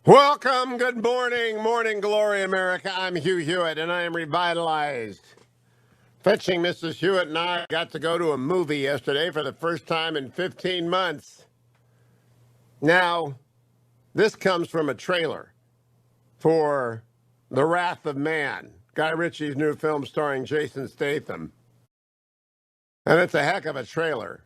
Welcome, good morning, morning glory, America. I'm Hugh Hewitt, and I am revitalized. Fetching Mrs. Hewitt and I got to go to a movie yesterday for the first time in 15 months. Now, this comes from a trailer for The Wrath of Man, Guy Ritchie's new film starring Jason Statham. And it's a heck of a trailer.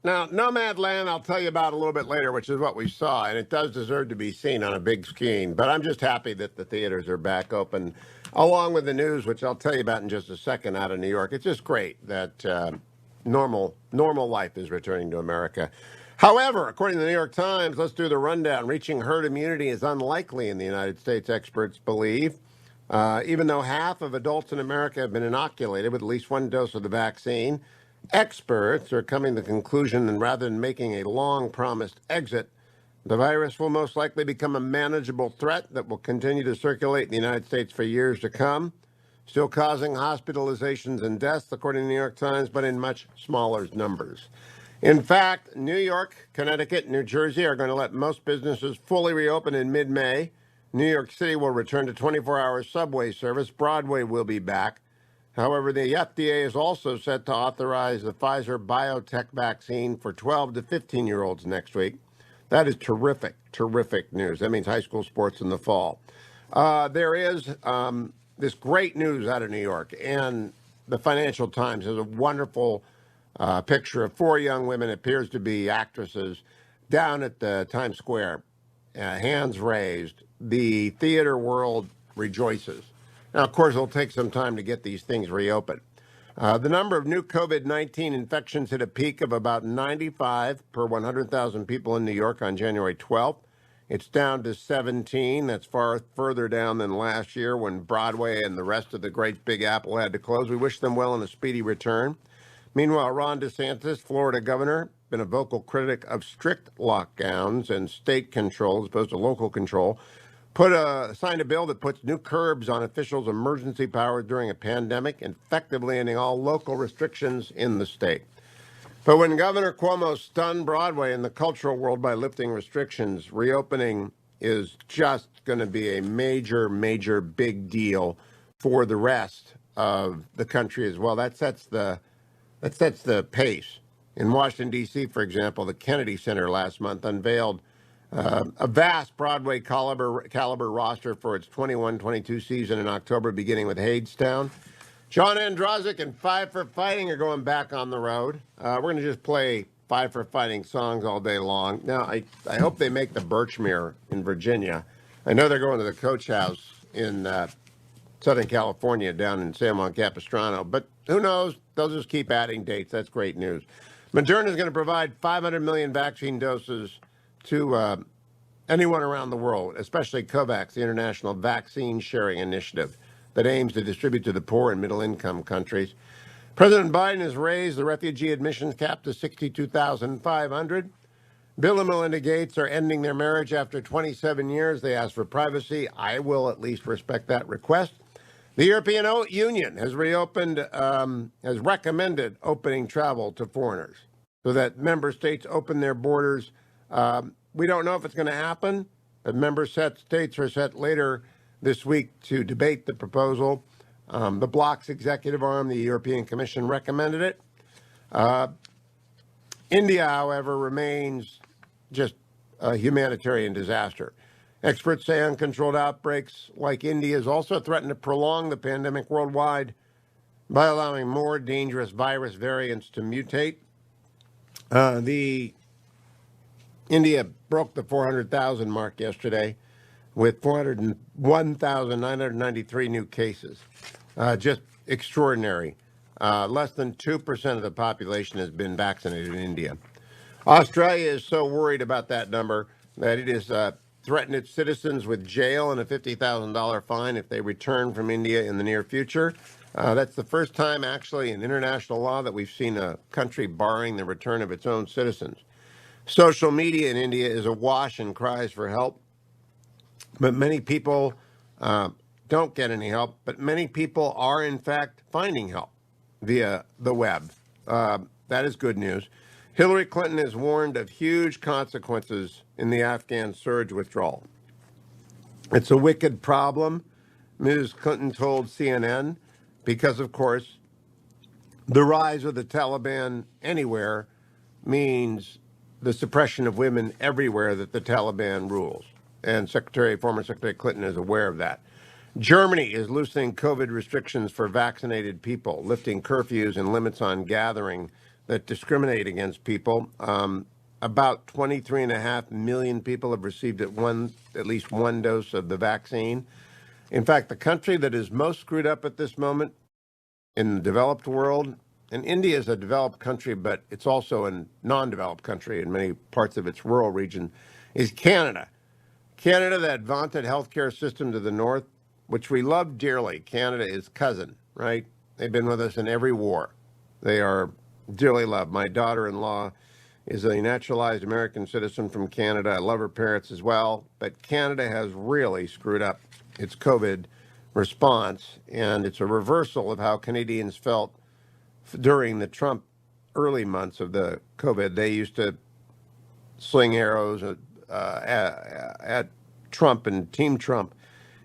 Now, Nomadland, I'll tell you about a little bit later, which is what we saw, and it does deserve to be seen on a big screen. But I'm just happy that the theaters are back open, along with the news, which I'll tell you about in just a second out of New York. It's just great that normal life is returning to America. However, according to the New York Times, let's do the rundown. Reaching herd immunity is unlikely in the United States, experts believe. Even though half of adults in America have been inoculated with at least one dose of the vaccine, experts are coming to the conclusion that rather than making a long-promised exit, the virus will most likely become a manageable threat that will continue to circulate in the United States for years to come, still causing hospitalizations and deaths, according to the New York Times, but in much smaller numbers. In fact, New York, Connecticut, and New Jersey are going to let most businesses fully reopen in mid-May. New York City will return to 24-hour subway service. Broadway will be back. However, the FDA is also set to authorize the Pfizer BioNTech vaccine for 12 to 15-year-olds next week. That is terrific, terrific news. That means high school sports in the fall. There is this great news out of New York, and the Financial Times has a wonderful picture of four young women, appears to be actresses, down at the Times Square, hands raised. The theater world rejoices. Now, of course, it'll take some time to get these things reopened. The number of new COVID-19 infections hit a peak of about 95 per 100,000 people in New York on January 12th. It's down to 17. That's far further down than last year when Broadway and the rest of the Great Big Apple had to close. We wish them well in a speedy return. Meanwhile, Ron DeSantis, Florida governor, been a vocal critic of strict lockdowns and state control as opposed to local control, signed a bill that puts new curbs on officials' emergency powers during a pandemic, effectively ending all local restrictions in the state. But when Governor Cuomo stunned Broadway and the cultural world by lifting restrictions, reopening is just going to be a major, major big deal for the rest of the country as well. That sets the pace. In Washington, D.C., for example, the Kennedy Center last month unveiled a vast Broadway caliber roster for its 21-22 season in October, beginning with Hadestown. John Androzik and Five for Fighting are going back on the road. We're going to just play Five for Fighting songs all day long. Now, I hope they make the Birchmere in Virginia. I know they're going to the Coach House in Southern California, down in San Juan Capistrano, but who knows? They'll just keep adding dates. That's great news. Moderna is going to provide 500 million vaccine doses to anyone around the world, especially COVAX, the International Vaccine Sharing Initiative that aims to distribute to the poor and middle-income countries. President Biden has raised the refugee admissions cap to 62,500. Bill and Melinda Gates are ending their marriage after 27 years. They asked for privacy. I will at least respect that request. The European Union has has recommended opening travel to foreigners so that member states open their borders. We don't know if it's going to happen. The member states are set later this week to debate the proposal. The bloc's executive arm, the European Commission, recommended it. India, however, remains just a humanitarian disaster. Experts say uncontrolled outbreaks like India's also threaten to prolong the pandemic worldwide by allowing more dangerous virus variants to mutate. India broke the 400,000 mark yesterday with 401,993 new cases. Just extraordinary. Less than 2% of the population has been vaccinated in India. Australia is so worried about that number that it has threatened its citizens with jail and a $50,000 fine if they return from India in the near future. That's the first time, actually, in international law that we've seen a country barring the return of its own citizens. Social media in India is awash in cries for help, but many people don't get any help. But many people are, in fact, finding help via the web. That is good news. Hillary Clinton has warned of huge consequences in the Afghan surge withdrawal. It's a wicked problem, Ms. Clinton told CNN, because, of course, the rise of the Taliban anywhere means the suppression of women everywhere that the Taliban rules. And former Secretary Clinton is aware of that. Germany is loosening COVID restrictions for vaccinated people, lifting curfews and limits on gathering that discriminate against people. About 23.5 million people have received at least one dose of the vaccine. In fact, the country that is most screwed up at this moment in the developed world, and India is a developed country, but it's also a non-developed country in many parts of its rural region, is Canada. Canada, that vaunted healthcare system to the north, which we love dearly. Canada is cousin, right? They've been with us in every war. They are dearly loved. My daughter-in-law is a naturalized American citizen from Canada. I love her parents as well. But Canada has really screwed up its COVID response, and it's a reversal of how Canadians felt during the Trump early months of the COVID. They used to sling arrows at Trump and Team Trump.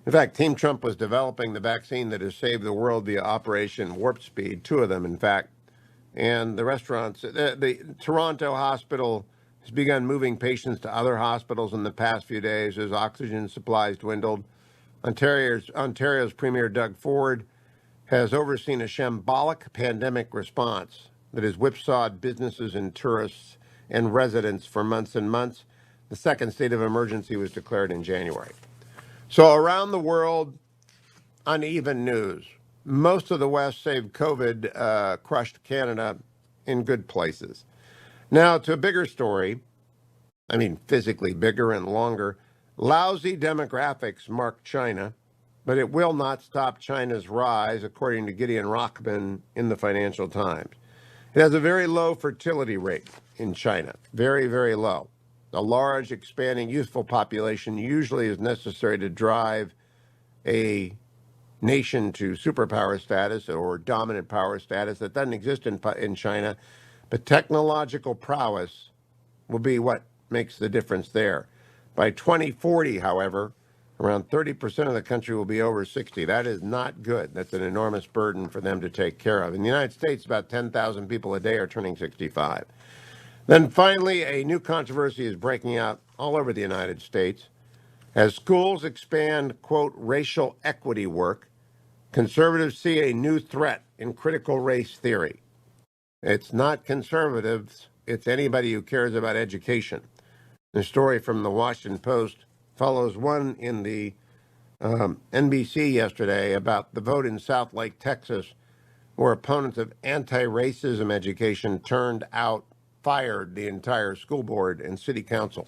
In fact, Team Trump was developing the vaccine that has saved the world via Operation Warp Speed, two of them, in fact. And the restaurants, the Toronto hospital has begun moving patients to other hospitals in the past few days as oxygen supplies dwindled. Ontario's Premier Doug Ford has overseen a shambolic pandemic response that has whipsawed businesses and tourists and residents for months and months. The second state of emergency was declared in January. So around the world, uneven news. Most of the West, save COVID, crushed Canada in good places. Now, to a bigger story, I mean physically bigger and longer, lousy demographics mark China, but it will not stop China's rise, according to Gideon Rockman in the Financial Times. It has a very low fertility rate in China, very, very low. A large, expanding, youthful population usually is necessary to drive a nation to superpower status or dominant power status. That doesn't exist in China, but technological prowess will be what makes the difference there. By 2040, however, around 30% of the country will be over 60. That is not good. That's an enormous burden for them to take care of. In the United States, about 10,000 people a day are turning 65. Then finally, a new controversy is breaking out all over the United States. As schools expand, quote, racial equity work, conservatives see a new threat in critical race theory. It's not conservatives, it's anybody who cares about education. The story from the Washington Post follows one in the NBC yesterday about the vote in South Lake, Texas, where opponents of anti-racism education fired the entire school board and city council.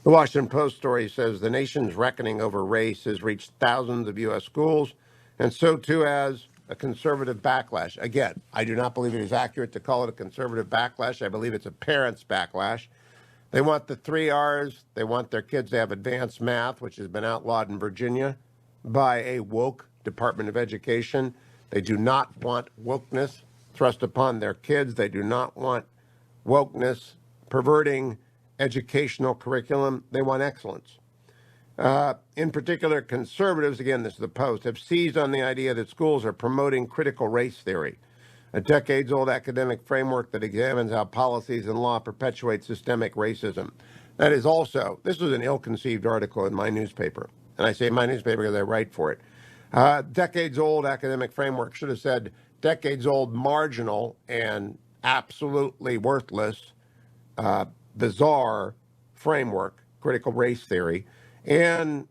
The Washington Post story says the nation's reckoning over race has reached thousands of U.S. schools, and so too has a conservative backlash. Again, I do not believe it is accurate to call it a conservative backlash. I believe it's a parent's backlash. They want the 3 R's. They want their kids to have advanced math, which has been outlawed in Virginia by a woke Department of Education. They do not want wokeness thrust upon their kids. They do not want wokeness perverting educational curriculum. They want excellence. In particular, conservatives, again, this is the Post, have seized on the idea that schools are promoting critical race theory, a decades-old academic framework that examines how policies and law perpetuate systemic racism. That is also, this was an ill-conceived article in my newspaper, and I say my newspaper because I write for it. Decades-old academic framework should have said decades-old marginal and absolutely worthless, bizarre framework, critical race theory, and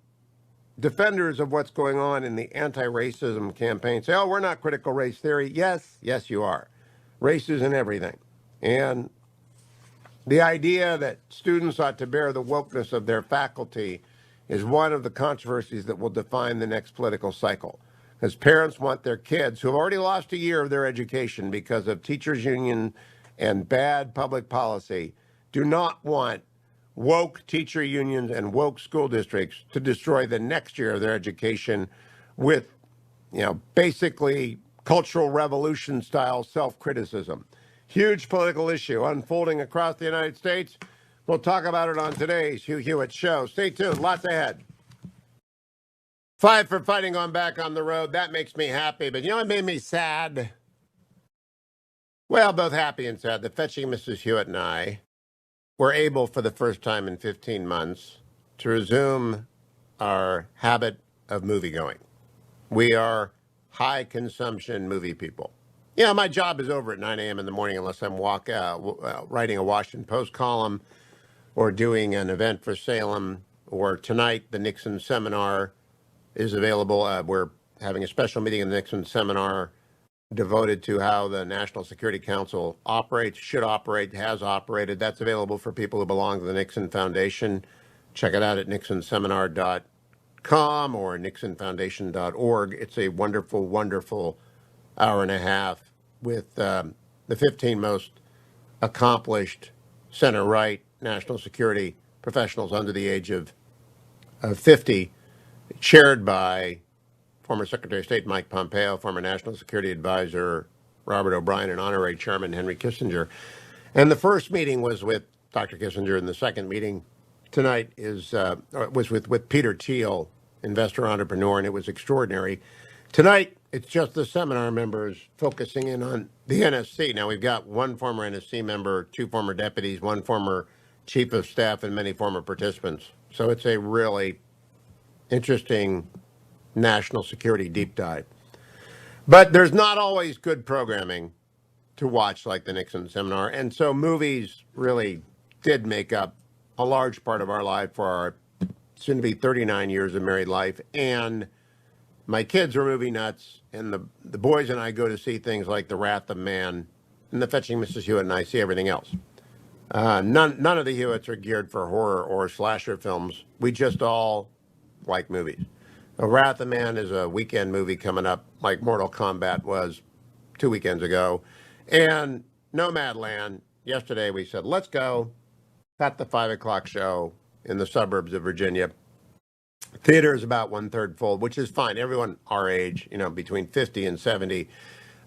defenders of what's going on in the anti-racism campaign say, oh, we're not critical race theory. Yes, you are. Race is in everything. And the idea that students ought to bear the wokeness of their faculty is one of the controversies that will define the next political cycle. Because parents want their kids, who have already lost a year of their education because of teachers' union and bad public policy, do not want woke teacher unions and woke school districts to destroy the next year of their education with, basically cultural revolution style self-criticism. Huge political issue unfolding across the United States. We'll talk about it on today's Hugh Hewitt Show. Stay tuned. Lots ahead. 5 for fighting on back on the road. That makes me happy. But you know what made me sad? Well, both happy and sad. The fetching Mrs. Hewitt and I were able, for the first time in 15 months, to resume our habit of movie going. We are high consumption movie people. Yeah, my job is over at 9 a.m. in the morning unless I'm writing a Washington Post column or doing an event for Salem. Or tonight, the Nixon seminar is available. We're having a special meeting in the Nixon seminar devoted to how the National Security Council operates, should operate, has operated. That's available for people who belong to the Nixon Foundation. Check it out at nixonseminar.com or nixonfoundation.org. It's a wonderful, wonderful hour and a half with the 15 most accomplished center-right national security professionals under the age of 50, chaired by former Secretary of State Mike Pompeo, former National Security Advisor Robert O'Brien, and Honorary Chairman Henry Kissinger. And the first meeting was with Dr. Kissinger, and the second meeting tonight was with Peter Thiel, investor entrepreneur, and it was extraordinary. Tonight, it's just the seminar members focusing in on the NSC. Now, we've got one former NSC member, two former deputies, one former chief of staff, and many former participants. So it's a really interesting national security deep dive. But there's not always good programming to watch like the Nixon seminar. And so movies really did make up a large part of our life for our soon to be 39 years of married life. And my kids are movie nuts. And the boys and I go to see things like The Wrath of Man and The Fetching Mrs. Hewitt, and I see everything else. None of the Hewitts are geared for horror or slasher films. We just all like movies. Wrath of Man is a weekend movie coming up, like Mortal Kombat was 2 weekends ago. And Nomadland, yesterday we said, let's go. At the 5 o'clock show in the suburbs of Virginia. Theater is about 1/3 full, which is fine. Everyone our age, between 50 and 70.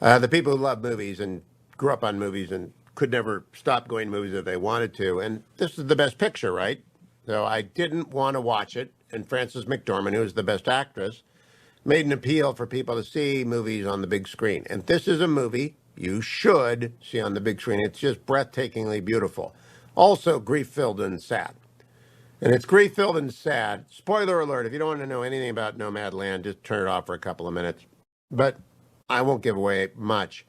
The people who love movies and grew up on movies and could never stop going to movies if they wanted to. And this is the best picture, right? So I didn't want to watch it. And Frances McDormand, who is the best actress, made an appeal for people to see movies on the big screen. And this is a movie you should see on the big screen. It's just breathtakingly beautiful. Also grief-filled and sad. And it's grief-filled and sad. Spoiler alert, if you don't want to know anything about Nomadland, just turn it off for a couple of minutes. But I won't give away much.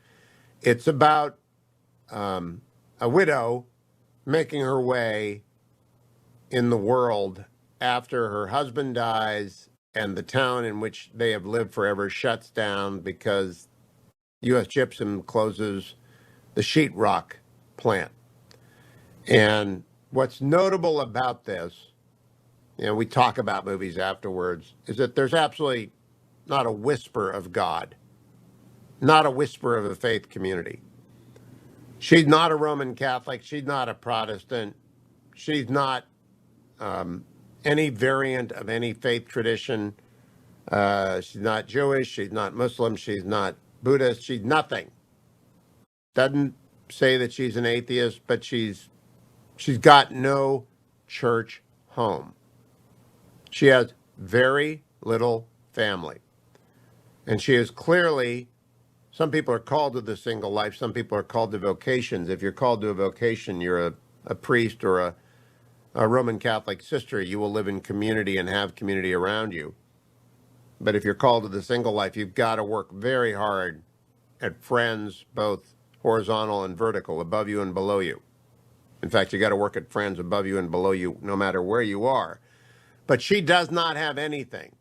It's about a widow making her way in the world after her husband dies and the town in which they have lived forever shuts down because U.S. Gypsum closes the sheetrock plant. And what's notable about this, we talk about movies afterwards, is that there's absolutely not a whisper of God, not a whisper of a faith community. She's not a Roman Catholic. She's not a Protestant. She's not any variant of any faith tradition. She's not Jewish. She's not Muslim. She's not Buddhist. She's nothing. Doesn't say that she's an atheist, but she's got no church home. She has very little family. And she is clearly, some people are called to the single life. Some people are called to vocations. If you're called to a vocation, you're a priest or a Roman Catholic sister. You will live in community and have community around you. But if you're called to the single life, you've got to work very hard at friends, both horizontal and vertical, above you and below you. In fact, you got to work at friends above you and below you, no matter where you are. But she does not have anything.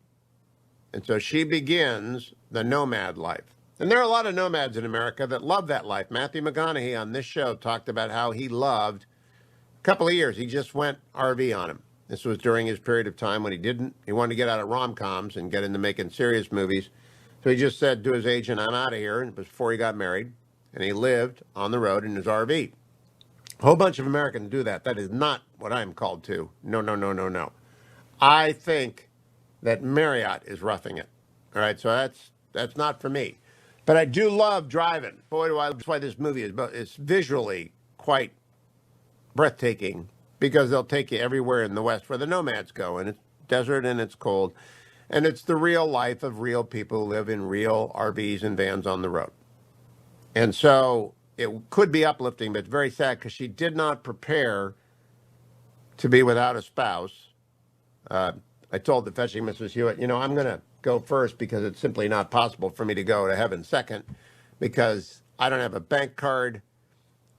And so she begins the nomad life. And there are a lot of nomads in America that love that life. Matthew McConaughey on this show talked about how he loved a couple of years. He just went RV on him. This was during his period of time when he wanted to get out of rom-coms and get into making serious movies. So he just said to his agent, I'm out of here. And it was before he got married. And he lived on the road in his RV. A whole bunch of Americans do that. That is not what I'm called to. No, no, no, no, no. I think that Marriott is roughing it. All right, so that's not for me. But I do love driving. Boy, that's why this movie is visually quite breathtaking, because they'll take you everywhere in the West where the nomads go, and it's desert and it's cold. And it's the real life of real people who live in real RVs and vans on the road. And so it could be uplifting, but it's very sad because she did not prepare to be without a spouse. I told the fetching Mrs. Hewitt, I'm going to go first because it's simply not possible for me to go to heaven second because I don't have a bank card.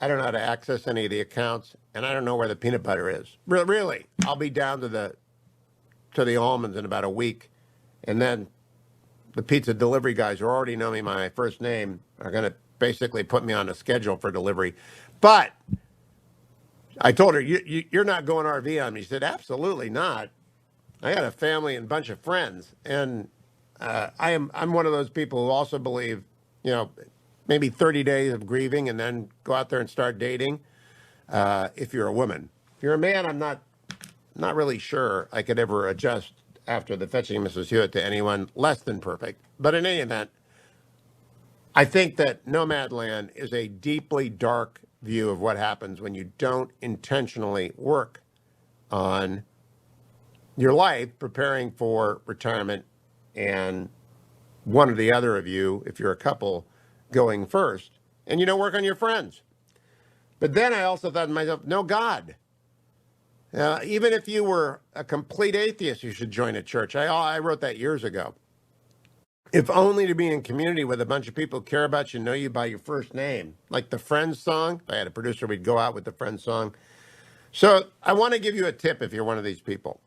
I don't know how to access any of the accounts, and I don't know where the peanut butter is. Really, I'll be down to the almonds in about a week, and then the pizza delivery guys who already know me by my first name are going to basically put me on a schedule for delivery. But I told her, you're not going RV on me. She said, absolutely not. I got a family and a bunch of friends, and I'm one of those people who also believe, maybe 30 days of grieving and then go out there and start dating. If you're a woman, if you're a man, I'm not really sure I could ever adjust after the fetching Mrs. Hewitt to anyone less than perfect. But in any event, I think that Nomadland is a deeply dark view of what happens when you don't intentionally work on your life preparing for retirement, and one or the other of you, if you're a couple, going first, and you don't work on your friends. But then I also thought to myself, no God. Even if you were a complete atheist, you should join a church. I wrote that years ago. If only to be in community with a bunch of people who care about you, know you by your first name. Like the Friends song. I had a producer, we'd go out with the Friends song. So I want to give you a tip if you're one of these people.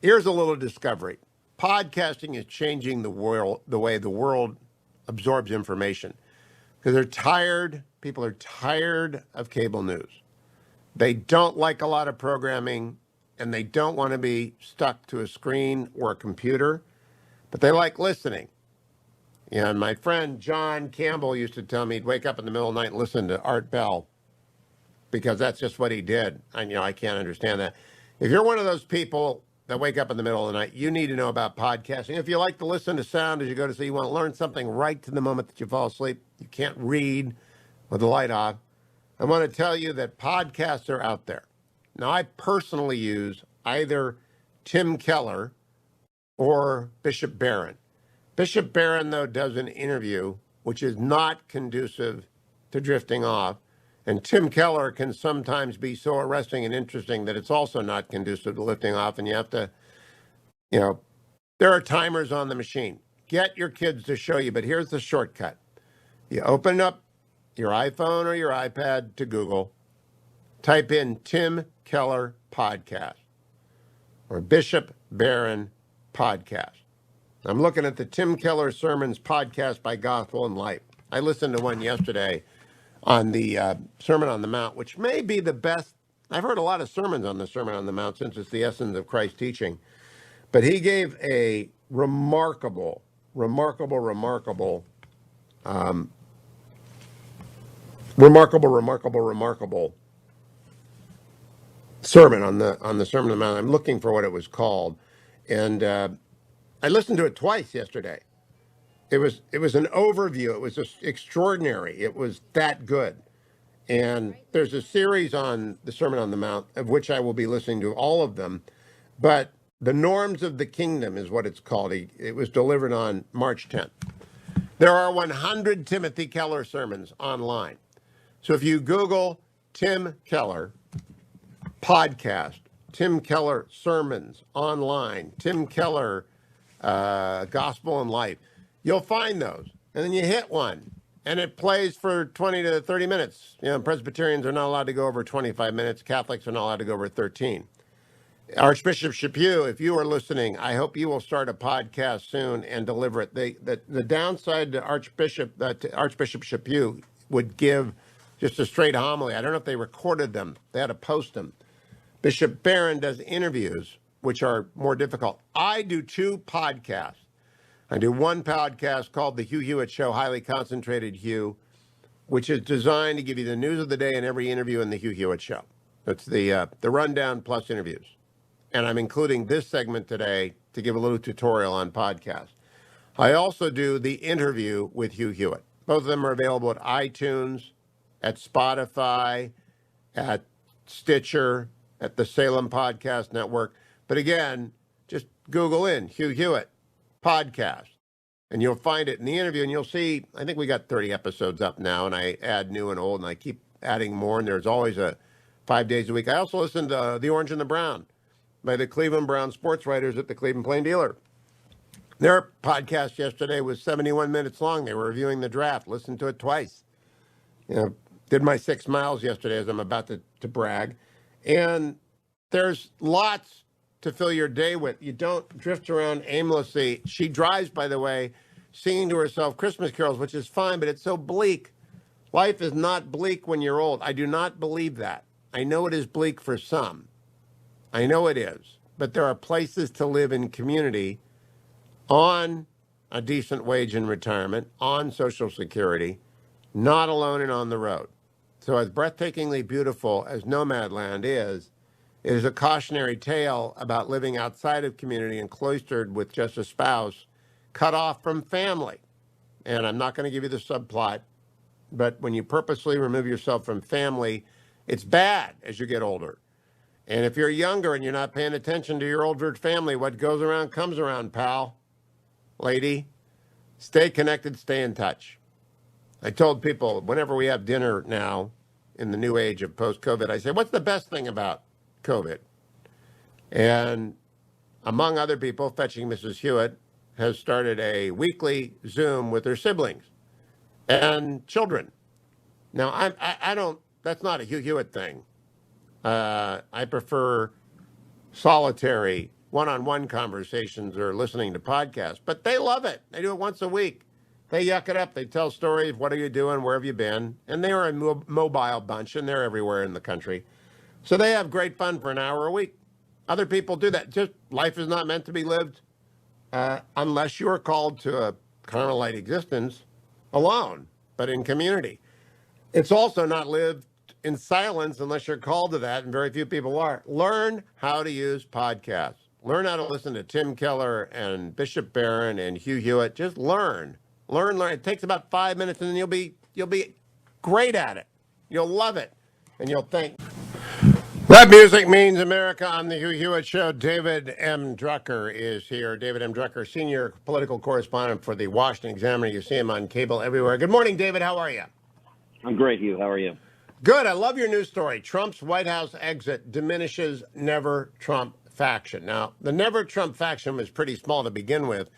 Here's a little discovery. Podcasting is changing the way the world absorbs information. Because people are tired of cable news. They don't like a lot of programming, and they don't want to be stuck to a screen or a computer, but they like listening. And my friend John Campbell used to tell me he'd wake up in the middle of the night and listen to Art Bell because that's just what he did. I can't understand that. If you're one of those people that wake up in the middle of the night, you need to know about podcasting. If you like to listen to sound as you go to sleep, you want to learn something right to the moment that you fall asleep, you can't read with the light off, I want to tell you that podcasts are out there. Now, I personally use either Tim Keller or Bishop Barron. Bishop Barron, though, does an interview which is not conducive to drifting off. And Tim Keller can sometimes be so arresting and interesting that it's also not conducive to lifting off. And you have to, there are timers on the machine. Get your kids to show you, but here's the shortcut. You open up your iPhone or your iPad to Google, type in Tim Keller podcast or Bishop Barron podcast. I'm looking at the Tim Keller Sermons podcast by Gospel and Light. I listened to one yesterday on the Sermon on the Mount, which may be the best. I've heard a lot of sermons on the Sermon on the Mount since it's the essence of Christ's teaching. But he gave a remarkable sermon on the Sermon on the Mount. I'm looking for what it was called, and I listened to it twice yesterday. It was an overview. It was just extraordinary. It was that good. And there's a series on the Sermon on the Mount, of which I will be listening to all of them. But The Norms of the Kingdom is what it's called. It was delivered on March 10th. There are 100 Timothy Keller sermons online. So if you Google Tim Keller podcast, Tim Keller sermons online, Tim Keller Gospel and Life, you'll find those. And then you hit one, and it plays for 20 to 30 minutes. Presbyterians are not allowed to go over 25 minutes. Catholics are not allowed to go over 13. Archbishop Chaput, if you are listening, I hope you will start a podcast soon and deliver it. The downside to Archbishop Chaput would give just a straight homily. I don't know if they recorded them. They had to post them. Bishop Barron does interviews, which are more difficult. I do 2 podcasts. I do one podcast called The Hugh Hewitt Show, Highly Concentrated Hugh, which is designed to give you the news of the day and every interview in The Hugh Hewitt Show. It's the rundown plus interviews. And I'm including this segment today to give a little tutorial on podcasts. I also do the interview with Hugh Hewitt. Both of them are available at iTunes, at Spotify, at Stitcher, at the Salem Podcast Network. But again, Just Google in Hugh Hewitt podcast, and you'll find it in the interview, and you'll see, I think we got 30 episodes up now, and I add new and old, and I keep adding more, and there's always 5 days a week. I also listen to The Orange and the Brown by the Cleveland Brown sports writers at the Cleveland Plain Dealer. Their podcast yesterday was 71 minutes long. They were reviewing the draft. Listened to it twice. Did my 6 miles yesterday, as I'm about to brag. And there's lots to fill your day with. You don't drift around aimlessly. She drives, by the way, singing to herself Christmas carols, which is fine, but it's so bleak. Life is not bleak when you're old. I do not believe that. I know it is bleak for some. I know it is. But there are places to live in community on a decent wage in retirement, on Social Security, not alone and on the road. So as breathtakingly beautiful as Nomadland is, it is a cautionary tale about living outside of community and cloistered with just a spouse, cut off from family. And I'm not going to give you the subplot, but when you purposely remove yourself from family, it's bad as you get older. And if you're younger and you're not paying attention to your older family, what goes around comes around, pal. Lady, stay connected, stay in touch. I told people whenever we have dinner now in the new age of post-COVID, I say, what's the best thing about COVID? And among other people, Fetching Mrs. Hewitt has started a weekly Zoom with her siblings and children. Now, I don't, that's not a Hugh Hewitt thing. I prefer solitary one-on-one conversations or listening to podcasts, but they love it. They do it once a week. They yuck it up. They tell stories. What are you doing? Where have you been? And they are a mobile bunch, and they're everywhere in the country. So they have great fun for an hour a week. Other people do that. Just life is not meant to be lived unless you're called to a Carmelite existence alone, but in community. It's also not lived in silence unless you're called to that, and very few people are. Learn how to use podcasts. Learn how to listen to Tim Keller and Bishop Barron and Hugh Hewitt. Just learn. Learn. It takes about 5 minutes, and then you'll be great at it. You'll love it, and you'll think. That music means America on the Hugh Hewitt Show. David M. Drucker is here. David M. Drucker, senior political correspondent for the Washington Examiner. You see him on cable everywhere. Good morning, David. How are you? I'm great, Hugh. How are you? Good. I love your news story. Trump's White House exit diminishes Never Trump faction. Now, the Never Trump faction was pretty small to begin with.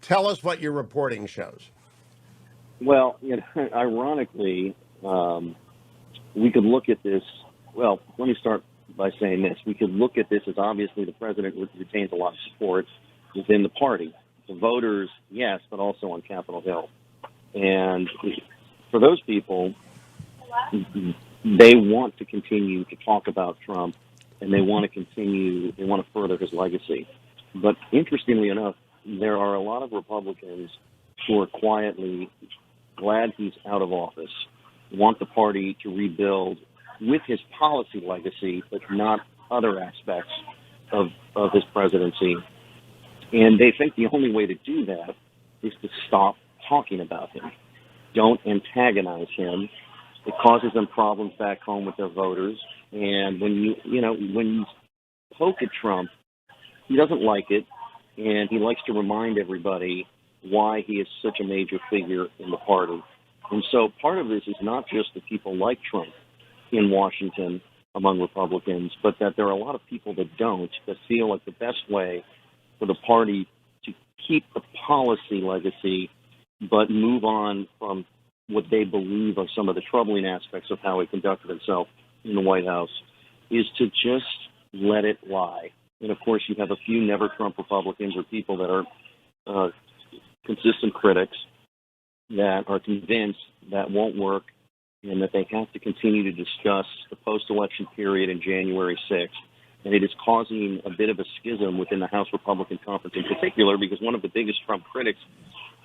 Tell us what your reporting shows. Well, ironically, we could look at this. Well, let me start by saying this. We could look at this as obviously the president retains a lot of support within the party. The voters, yes, but also on Capitol Hill. And for those people, they want to continue to talk about Trump, and they want to further his legacy. But interestingly enough, there are a lot of Republicans who are quietly glad he's out of office, want the party to rebuild with his policy legacy, but not other aspects of his presidency. And they think the only way to do that is to stop talking about him. Don't antagonize him. It causes them problems back home with their voters. And when you poke at Trump, he doesn't like it, and he likes to remind everybody why he is such a major figure in the party. And so part of this is not just the people like Trump in Washington among Republicans, but that there are a lot of people that don't, that feel like the best way for the party to keep the policy legacy but move on from what they believe are some of the troubling aspects of how he conducted himself in the White House is to just let it lie. And, of course, you have a few never-Trump Republicans or people that are consistent critics that are convinced that won't work and that they have to continue to discuss the post-election period in January 6th. And it is causing a bit of a schism within the House Republican Conference in particular, because one of the biggest Trump critics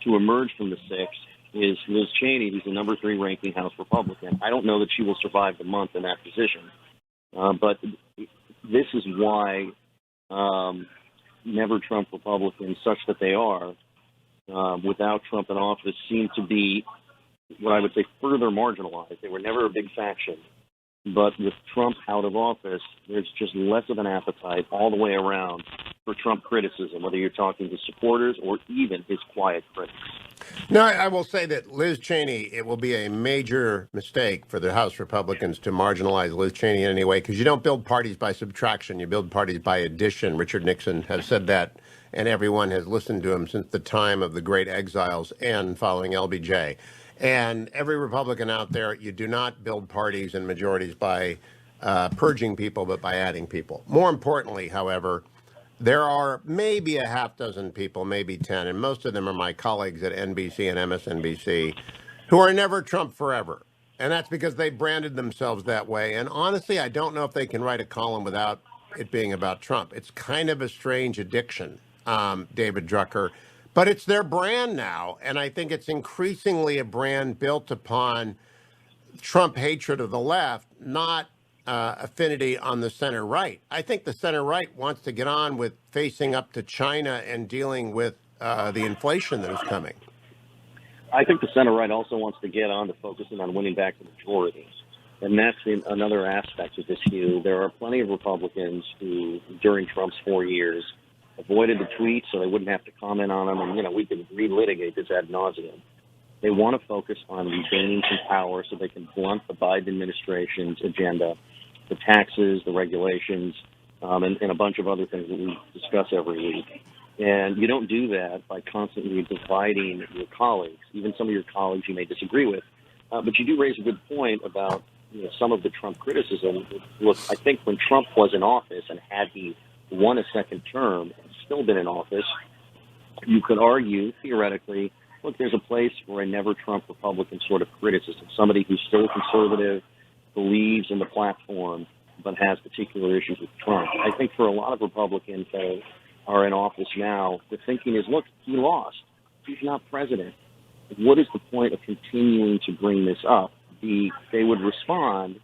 to emerge from the 6th is Liz Cheney, who's the number 3 ranking House Republican. I don't know that she will survive the month in that position. But this is why never Trump Republicans, such that they are, without Trump in office, seem to be what I would say further marginalized. They were never a big faction. But with Trump out of office, there's just less of an appetite all the way around for Trump criticism, whether you're talking to supporters or even his quiet critics. No, I will say that Liz Cheney, it will be a major mistake for the House Republicans to marginalize Liz Cheney in any way, because you don't build parties by subtraction, you build parties by addition. Richard Nixon has said that, and everyone has listened to him since the time of the great exiles and following LBJ. And every Republican out there, you do not build parties and majorities by purging people, but by adding people. More importantly, however, there are maybe a half dozen people, maybe 10, and most of them are my colleagues at NBC and MSNBC, who are never Trump forever. And that's because they branded themselves that way. And honestly, I don't know if they can write a column without it being about Trump. It's kind of a strange addiction, David Drucker. But it's their brand now. And I think it's increasingly a brand built upon Trump hatred of the left, not affinity on the center right. I think the center right wants to get on with facing up to China and dealing with the inflation that is coming. I think the center right also wants to get on to focusing on winning back the majority. And that's another aspect of this, Hugh. There are plenty of Republicans who, during Trump's 4 years, avoided the tweets so they wouldn't have to comment on them. And, we can relitigate this ad nauseum. They want to focus on regaining some power so they can blunt the Biden administration's agenda, the taxes, the regulations, and a bunch of other things that we discuss every week. And you don't do that by constantly dividing your colleagues, even some of your colleagues you may disagree with. But you do raise a good point about some of the Trump criticism. Look, I think when Trump was in office, and had he won a second term and still been in office, you could argue, theoretically, look, there's a place for a never-Trump Republican sort of criticism, somebody who's still conservative, believes in the platform, but has particular issues with Trump. I think for a lot of Republicans that are in office now, the thinking is, look, he lost. He's not president. What is the point of continuing to bring this up? They would respond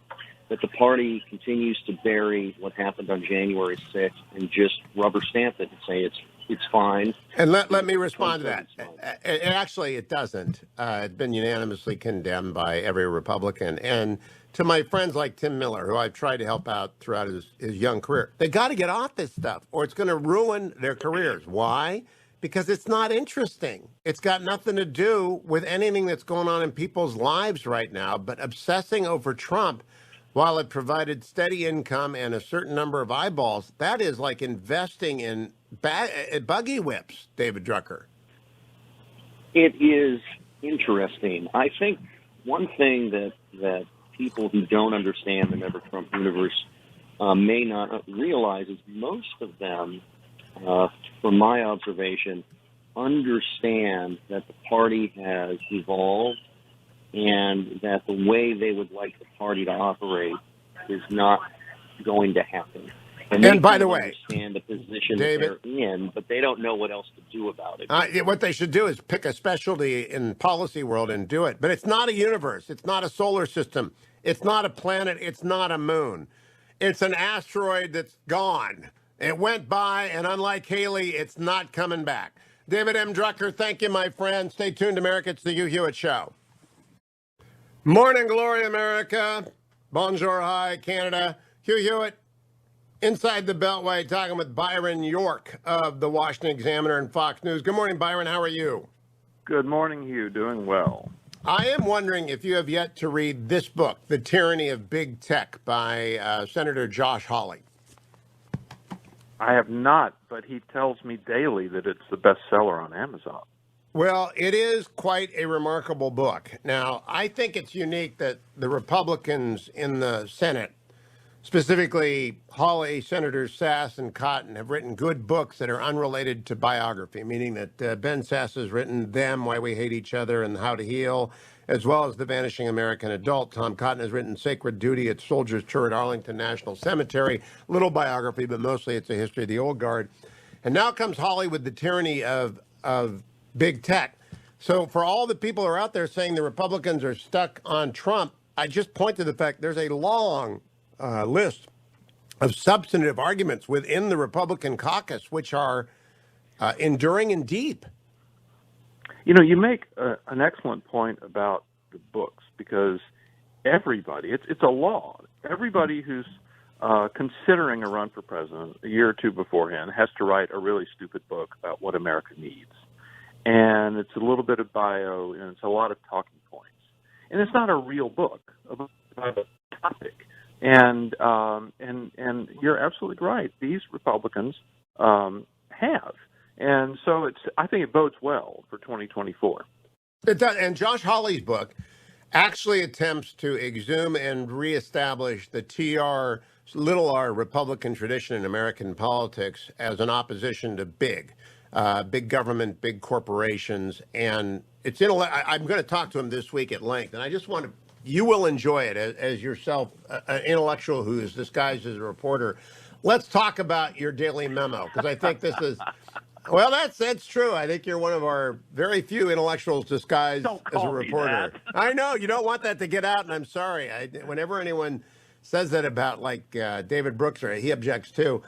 that the party continues to bury what happened on January 6th and just rubber stamp it and say it's fine. And let me respond to that. Actually, it doesn't. It's been unanimously condemned by every Republican. And to my friends like Tim Miller, who I've tried to help out throughout his young career, they got to get off this stuff or it's going to ruin their careers. Why? Because it's not interesting. It's got nothing to do with anything that's going on in people's lives right now, but obsessing over Trump, while it provided steady income and a certain number of eyeballs, that is like investing in buggy whips, David Drucker. It is interesting. I think one thing that people who don't understand the Never Trump universe may not realize is most of them, from my observation, understand that the party has evolved and that the way they would like the party to operate is not going to happen. And by the way, understand the position David, that they're in, but they don't know what else to do about it. What they should do is pick a specialty in policy world and do it. But it's not a universe. It's not a solar system. It's not a planet. It's not a moon. It's an asteroid that's gone. It went by, and unlike Haley, it's not coming back. David M. Drucker, thank you, my friend. Stay tuned, America. It's the Hugh Hewitt Show. Morning, glory, America. Bonjour, hi, Canada. Hugh Hewitt, inside the Beltway, talking with Byron York of the Washington Examiner and Fox News. Good morning, Byron. How are you? Good morning, Hugh. Doing well. I am wondering if you have yet to read this book, The Tyranny of Big Tech, by Senator Josh Hawley. I have not, but he tells me daily that it's the bestseller on Amazon. Well, it is quite a remarkable book. Now, I think it's unique that the Republicans in the Senate, specifically Hawley, Senators Sass and Cotton, have written good books that are unrelated to biography, meaning that Ben Sass has written Them, Why We Hate Each Other and How to Heal, as well as The Vanishing American Adult. Tom Cotton has written Sacred Duty at Soldiers' Tour at Arlington National Cemetery. Little biography, but mostly it's a history of the old guard. And now comes Hawley with The Tyranny of Big Tech. So for all the people who are out there saying the Republicans are stuck on Trump, I just point to the fact there's a long list of substantive arguments within the Republican caucus, which are enduring and deep. You know, you make an excellent point about the books because everybody, it's a law. Everybody who's considering a run for president a year or two beforehand has to write a really stupid book about what America needs. And it's a little bit of bio, and it's a lot of talking points. And it's not a real book about a topic. And you're absolutely right. These Republicans have. And so I think it bodes well for 2024. It does. And Josh Hawley's book actually attempts to exhume and reestablish the little r Republican tradition in American politics as an opposition to big government, big corporations. And I'm going to talk to him this week at length. And I just want to, you will enjoy it as yourself, an intellectual who is disguised as a reporter. Let's talk about your daily memo, because I think this is, well, that's true. I think you're one of our very few intellectuals disguised as a reporter. I know you don't want that to get out, and I'm sorry. Whenever anyone says that about, like, David Brooks, or he objects too.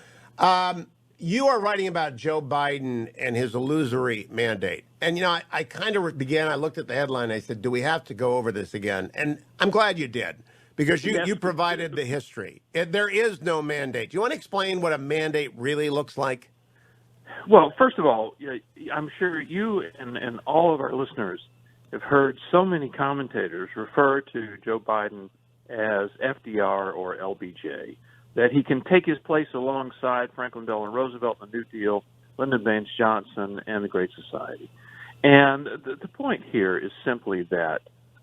You are writing about Joe Biden and his illusory mandate. And, I kind of began, I looked at the headline, I said, do we have to go over this again? And I'm glad you did, because you provided the history. There is no mandate. Do you want to explain what a mandate really looks like? Well, first of all, I'm sure you and all of our listeners have heard so many commentators refer to Joe Biden as FDR or LBJ, that he can take his place alongside Franklin Delano Roosevelt and the New Deal, Lyndon Baines Johnson, and the Great Society. And the point here is simply that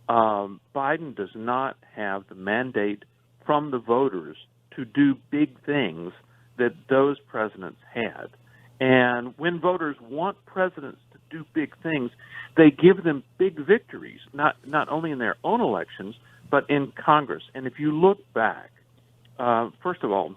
Biden does not have the mandate from the voters to do big things that those presidents had. And when voters want presidents to do big things, they give them big victories, not only in their own elections, but in Congress. And if you look back, first of all,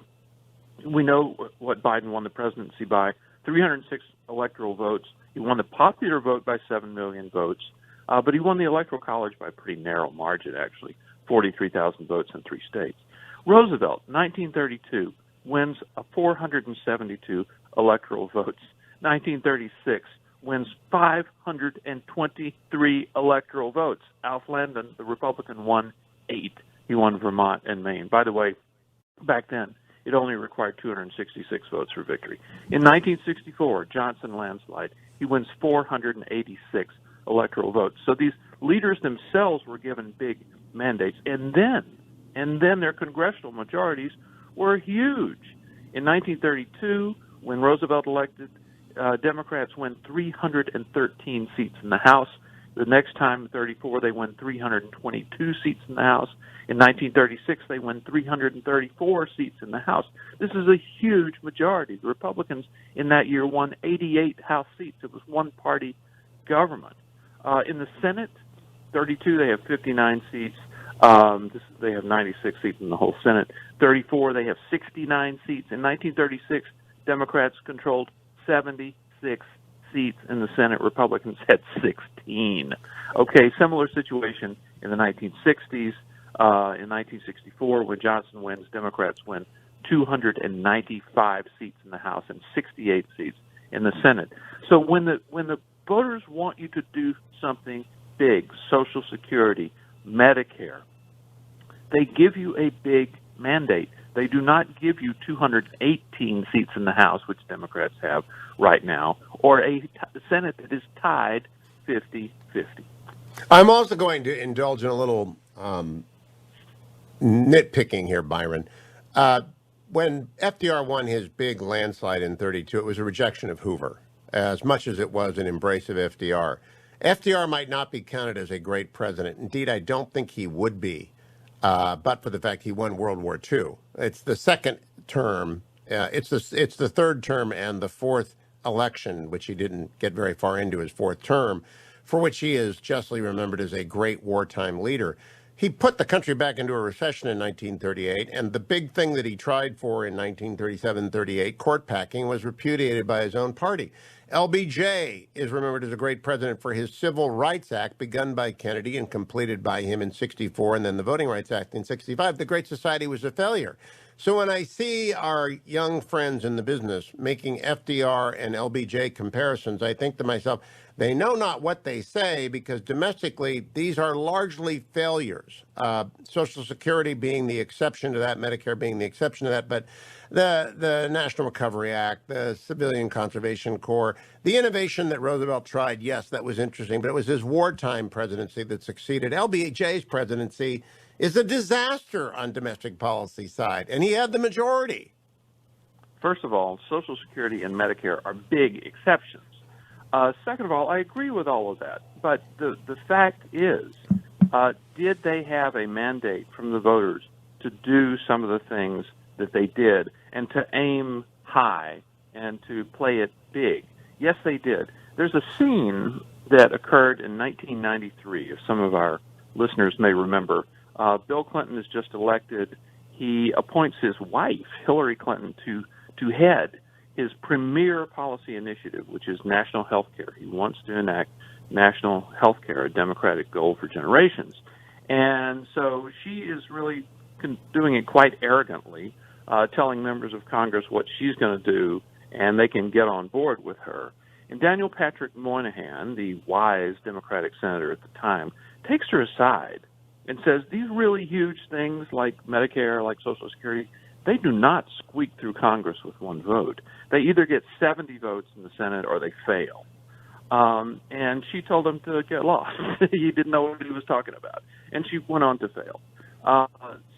we know what Biden won the presidency by: 306 electoral votes. He won the popular vote by 7 million votes, but he won the Electoral College by a pretty narrow margin, actually, 43,000 votes in 3 states. Roosevelt, 1932, wins 472 electoral votes. 1936 wins 523 electoral votes. Alf Landon, the Republican, won 8. He won Vermont and Maine. By the way, back then, it only required 266 votes for victory. In 1964, Johnson landslide. He wins 486 electoral votes. So these leaders themselves were given big mandates. And then their congressional majorities were huge. In 1932, when Roosevelt elected, Democrats win 313 seats in the House. The next time, in 34, they win 322 seats in the House. In 1936, they win 334 seats in the House. This is a huge majority. The Republicans in that year won 88 House seats. It was one-party government. In the Senate, 32, they have 59 seats. They have 96 seats in the whole Senate. 34, they have 69 seats. In 1936, Democrats controlled 76 seats in the Senate. Republicans had 16. Okay, similar situation in the 1960s. In 1964, when Johnson wins, Democrats win 295 seats in the House and 68 seats in the Senate. So when the voters want you to do something big, Social Security, Medicare, they give you a big mandate. They do not give you 218 seats in the House, which Democrats have right now, or a Senate that is tied 50-50. I'm also going to indulge in a little nitpicking here, Byron. When FDR won his big landslide in 32, it was a rejection of Hoover, as much as it was an embrace of FDR. FDR might not be counted as a great president. Indeed, I don't think he would be, but for the fact he won World War II. It's the second term. It's the third term and the fourth election, which he didn't get very far into his fourth term, for which he is justly remembered as a great wartime leader. He put the country back into a recession in 1938, and the big thing that he tried for in 1937-38, court packing, was repudiated by his own party. LBJ is remembered as a great president for his Civil Rights Act, begun by Kennedy and completed by him in 64, and then the Voting Rights Act in 65. The Great Society was a failure. So when I see our young friends in the business making FDR and LBJ comparisons, I think to myself, they know not what they say, because domestically, these are largely failures. Social Security being the exception to that, Medicare being the exception to that, but the National Recovery Act, the Civilian Conservation Corps, the innovation that Roosevelt tried, yes, that was interesting, but it was his wartime presidency that succeeded. LBJ's presidency is a disaster on domestic policy side, and he had the majority. First of all, Social Security and Medicare are big exceptions. Second of all, I agree with all of that. But the fact is, did they have a mandate from the voters to do some of the things that they did and to aim high and to play it big? Yes, they did. There's a scene that occurred in 1993, if some of our listeners may remember. Bill Clinton is just elected. He appoints his wife, Hillary Clinton, to head his premier policy initiative, which is national health care. He wants to enact national health care, a Democratic goal for generations. And so she is really doing it quite arrogantly, telling members of Congress what she's going to do, and they can get on board with her. And Daniel Patrick Moynihan, the wise Democratic senator at the time, takes her aside and says these really huge things like Medicare, like Social Security, they do not squeak through Congress with one vote. They either get 70 votes in the Senate or they fail. And she told him to get lost. He didn't know what he was talking about. And she went on to fail.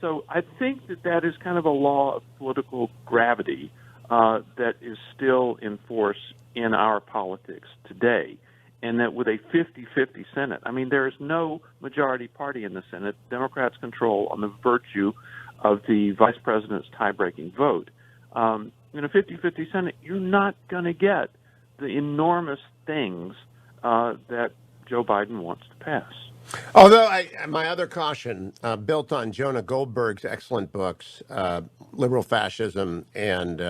So I think that is kind of a law of political gravity that is still in force in our politics today. And that with a 50-50 Senate, I mean, there is no majority party in the Senate. Democrats control on the virtue of the vice president's tie-breaking vote. In a 50-50 Senate, you're not going to get the enormous things that Joe Biden wants to pass. Although my other caution, built on Jonah Goldberg's excellent books, Liberal Fascism, and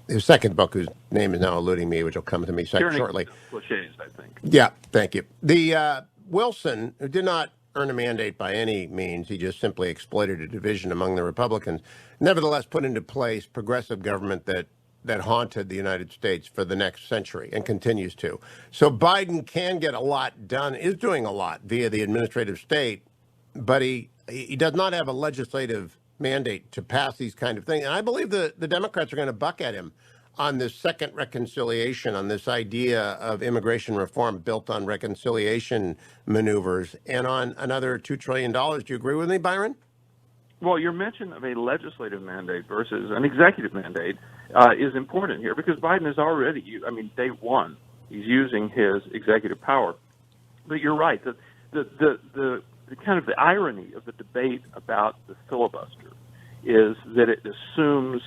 his second book, whose name is now eluding me, which will come to me shortly. Cliches, I think. Yeah, thank you. The Wilson, who did not earn a mandate by any means, he just simply exploited a division among the Republicans, nevertheless put into place progressive government that haunted the United States for the next century and continues to. So Biden can get a lot done, is doing a lot via the administrative state, but he does not have a legislative mandate to pass these kind of things. And I believe the Democrats are going to buck at him on this second reconciliation, on this idea of immigration reform built on reconciliation maneuvers, and on another $2 trillion. Do you agree with me, Byron? Well, your mention of a legislative mandate versus an executive mandate is important here, because Biden is already, day one, he's using his executive power. But you're right. The kind of the irony of the debate about the filibuster is that it assumes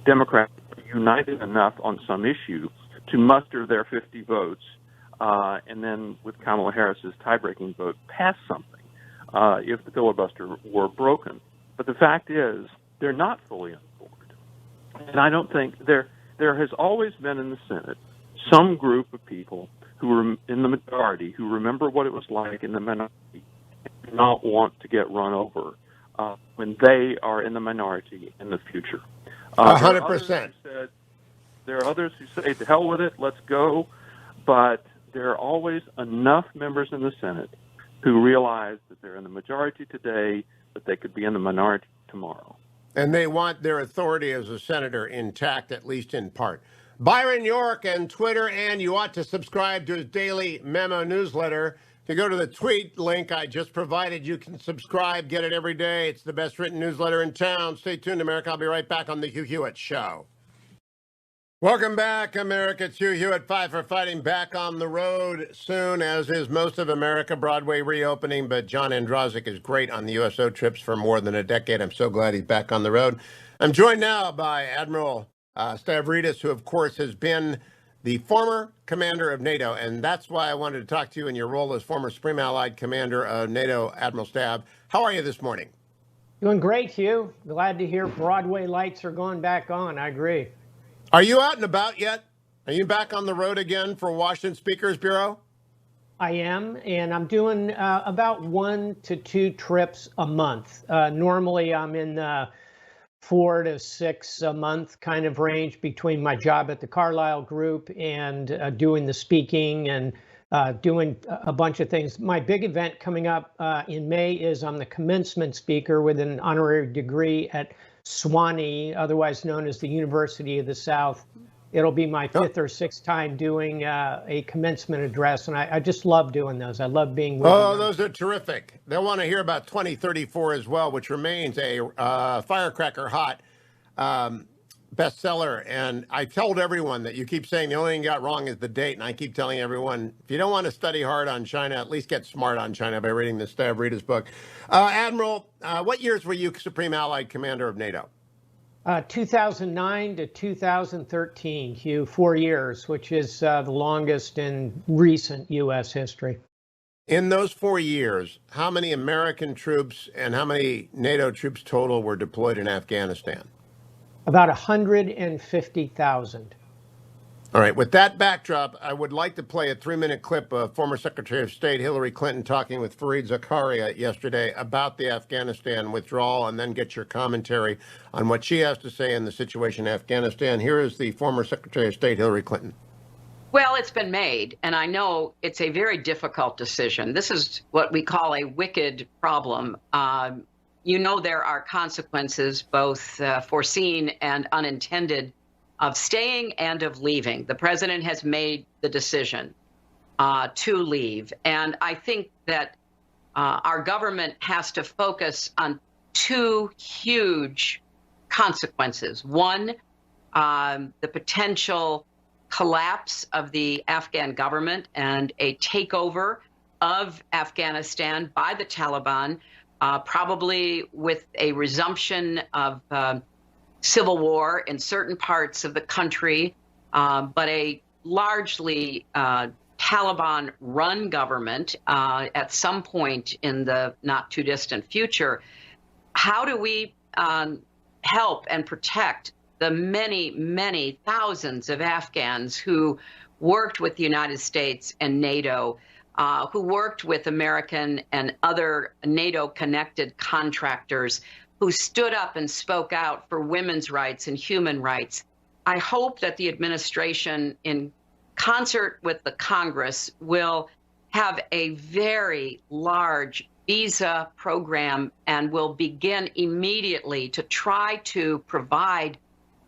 Democrats are united enough on some issue to muster their 50 votes, and then with Kamala Harris's tie-breaking vote, pass something if the filibuster were broken. But the fact is, they're not fully on board. And I don't think there has always been in the Senate some group of people who were in the majority who remember what it was like in the minority and do not want to get run over when they are in the minority in the future. 100%. There are others who say, to hell with it, let's go. But there are always enough members in the Senate who realize that they're in the majority today, but they could be in the minority tomorrow. And they want their authority as a senator intact, at least in part. Byron York and Twitter, and you ought to subscribe to his daily memo newsletter. If you go to the tweet link I just provided, you can subscribe, get it every day. It's the best written newsletter in town. Stay tuned, America. I'll be right back on the Hugh Hewitt Show. Welcome back, America. It's Hugh Hewitt, Five for Fighting, back on the road soon, as is most of America. Broadway reopening, but John Androzek is great on the USO trips for more than a decade. I'm so glad he's back on the road. I'm joined now by Admiral Stavridis, who, of course, has been the former commander of NATO, and that's why I wanted to talk to you in your role as former Supreme Allied Commander of NATO, Admiral Stav. How are you this morning? Doing great, Hugh. Glad to hear Broadway lights are going back on. I agree. Are you out and about yet? Are you back on the road again for Washington Speakers Bureau? I am, and I'm doing about 1 to 2 trips a month. Normally, I'm in the 4 to 6 a month kind of range between my job at the Carlyle Group and doing the speaking and doing a bunch of things. My big event coming up in May is I'm the commencement speaker with an honorary degree at Swanee, otherwise known as the University of the South. It'll be my 5th or 6th time doing a commencement address, and I just love doing those. I love being with Oh, them. those are terrific. They'll want to hear about 2034 as well, which remains a firecracker hot bestseller. And I told everyone that you keep saying the only thing you got wrong is the date. And I keep telling everyone, if you don't want to study hard on China, at least get smart on China by reading the Stavridis book. Admiral, what years were you Supreme Allied Commander of NATO? 2009 to 2013, Hugh, 4 years, which is the longest in recent U.S. history. In those 4 years, how many American troops and how many NATO troops total were deployed in Afghanistan? About 150,000. All right. With that backdrop, I would like to play a 3-minute clip of former Secretary of State Hillary Clinton talking with Fareed Zakaria yesterday about the Afghanistan withdrawal, and then get your commentary on what she has to say in the situation in Afghanistan. Here is the former Secretary of State Hillary Clinton. Well, it's been made, and I know it's a very difficult decision. This is what we call a wicked problem. You know, there are consequences, both foreseen and unintended, of staying and of leaving. The president has made the decision to leave. And I think that our government has to focus on 2 huge consequences. One, the potential collapse of the Afghan government and a takeover of Afghanistan by the Taliban, probably with a resumption of civil war in certain parts of the country, but a largely Taliban-run government at some point in the not too distant future. How do we help and protect the many, many thousands of Afghans who worked with the United States and NATO, who worked with American and other NATO-connected contractors, who stood up and spoke out for women's rights and human rights? I hope that the administration, in concert with the Congress, will have a very large visa program and will begin immediately to try to provide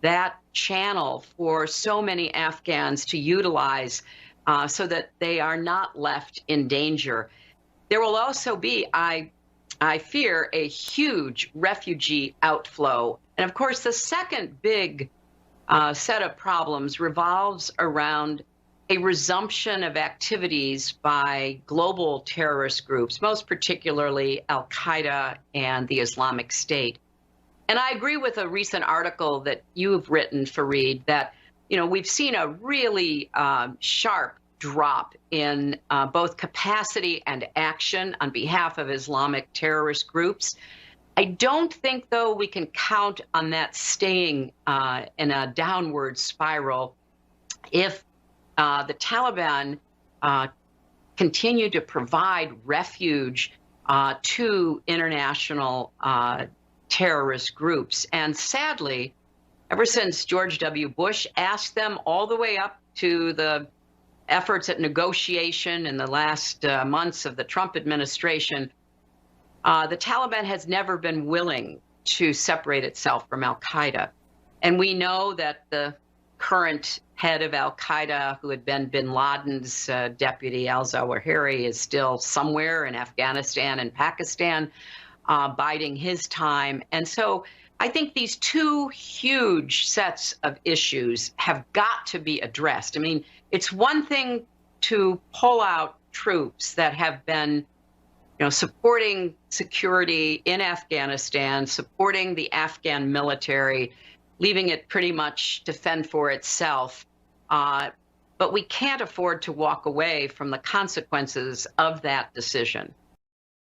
that channel for so many Afghans to utilize so that they are not left in danger. There will also be, I fear, a huge refugee outflow. And of course, the second big set of problems revolves around a resumption of activities by global terrorist groups, most particularly Al-Qaeda and the Islamic State. And I agree with a recent article that you've written, Fareed, that we've seen a really sharp drop in both capacity and action on behalf of Islamic terrorist groups. I don't think, though, we can count on that staying in a downward spiral if the Taliban continue to provide refuge to international terrorist groups. And sadly, ever since George W. Bush asked them all the way up to the efforts at negotiation in the last months of the Trump administration, the Taliban has never been willing to separate itself from Al-Qaeda. And we know that the current head of Al-Qaeda, who had been bin Laden's deputy, al-Zawahiri, is still somewhere in Afghanistan and Pakistan, biding his time. And so I think these 2 huge sets of issues have got to be addressed. I mean, it's one thing to pull out troops that have been supporting security in Afghanistan, supporting the Afghan military, leaving it pretty much to fend for itself. But we can't afford to walk away from the consequences of that decision.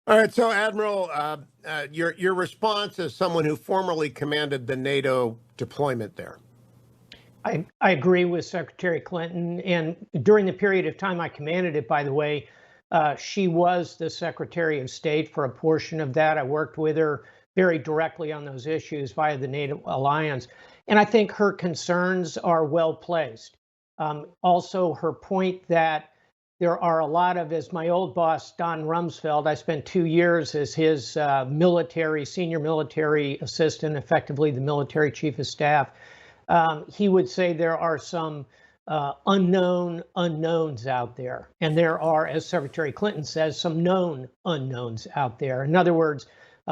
All right. So, Admiral, your response as someone who formerly commanded the NATO deployment there. I agree with Secretary Clinton. And during the period of time I commanded it, by the way, She was the Secretary of State for a portion of that. I worked with her very directly on those issues via the NATO alliance. And I think her concerns are well placed. Also, her point that there are a lot of, as my old boss, Don Rumsfeld, I spent 2 years as his senior military assistant, effectively the military chief of staff. He would say there are some unknown unknowns out there. And there are, as Secretary Clinton says, some known unknowns out there. In other words,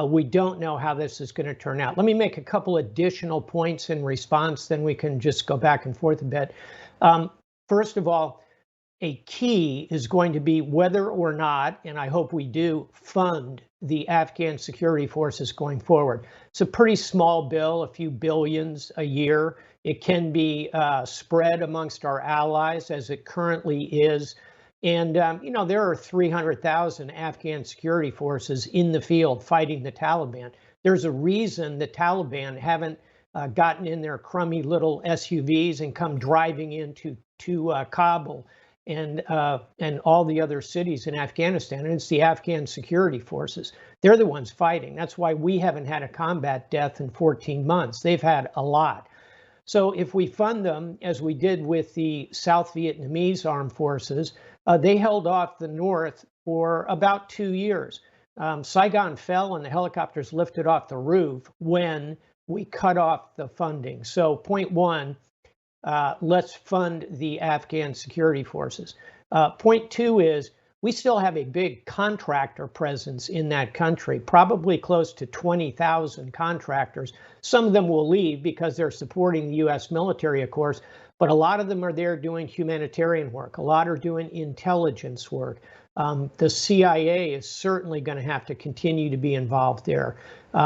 we don't know how this is going to turn out. Let me make a couple additional points in response, then we can just go back and forth a bit. First of all, a key is going to be whether or not, and I hope we do, fund the Afghan security forces going forward. It's a pretty small bill, a few billions a year. It can be spread amongst our allies as it currently is. And, there are 300,000 Afghan security forces in the field fighting the Taliban. There's a reason the Taliban haven't gotten in their crummy little SUVs and come driving into Kabul and all the other cities in Afghanistan. And it's the Afghan security forces. They're the ones fighting. That's why we haven't had a combat death in 14 months. They've had a lot. So if we fund them, as we did with the South Vietnamese armed forces, they held off the North for about 2 years. Saigon fell and the helicopters lifted off the roof when we cut off the funding. So point one, let's fund the Afghan security forces. Point two is we still have a big contractor presence in that country, probably close to 20,000 contractors. Some of them will leave because they're supporting the U.S. military, of course, but a lot of them are there doing humanitarian work. A lot are doing intelligence work. The CIA is certainly going to have to continue to be involved there.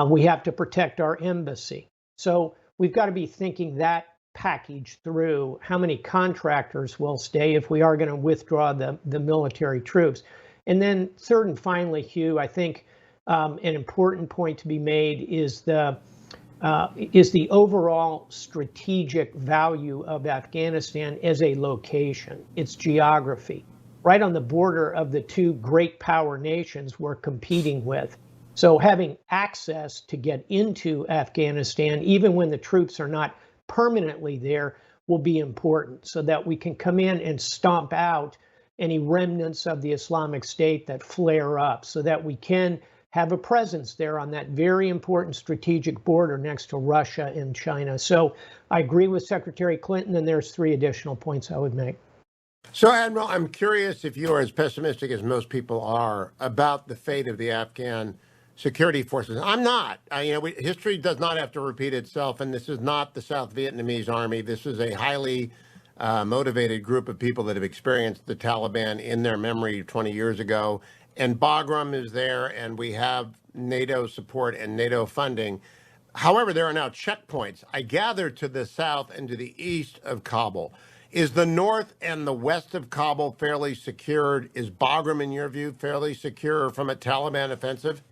We have to protect our embassy. So we've got to be thinking that package through. How many contractors will stay if we are going to withdraw the military troops? And then third and finally, Hugh, I think an important point to be made is the overall strategic value of Afghanistan as a location, its geography, right on the border of the two great power nations we're competing with. So having access to get into Afghanistan, even when the troops are not permanently there, will be important so that we can come in and stomp out any remnants of the Islamic State that flare up, so that we can have a presence there on that very important strategic border next to Russia and China. So I agree with Secretary Clinton, and there's 3 additional points I would make. So, Admiral, I'm curious if you are as pessimistic as most people are about the fate of the Afghan security forces. I'm not. History does not have to repeat itself, and this is not the South Vietnamese army. This is a highly motivated group of people that have experienced the Taliban in their memory 20 years ago. And Bagram is there, and we have NATO support and NATO funding. However, there are now checkpoints, I gather, to the south and to the east of Kabul. Is the north and the west of Kabul fairly secured? Is Bagram, in your view, fairly secure from a Taliban offensive?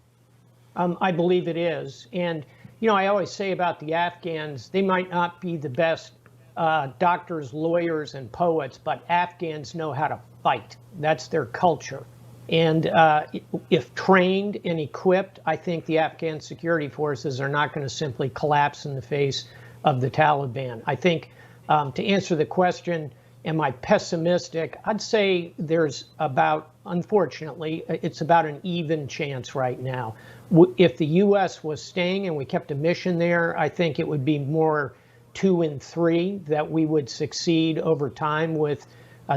I believe it is. And, I always say about the Afghans, they might not be the best doctors, lawyers, and poets, but Afghans know how to fight. That's their culture. And if trained and equipped, I think the Afghan security forces are not going to simply collapse in the face of the Taliban. I think to answer the question, am I pessimistic? I'd say there's unfortunately, it's about an even chance right now. If the U.S. was staying and we kept a mission there, I think it would be more 2 and 3 that we would succeed over time with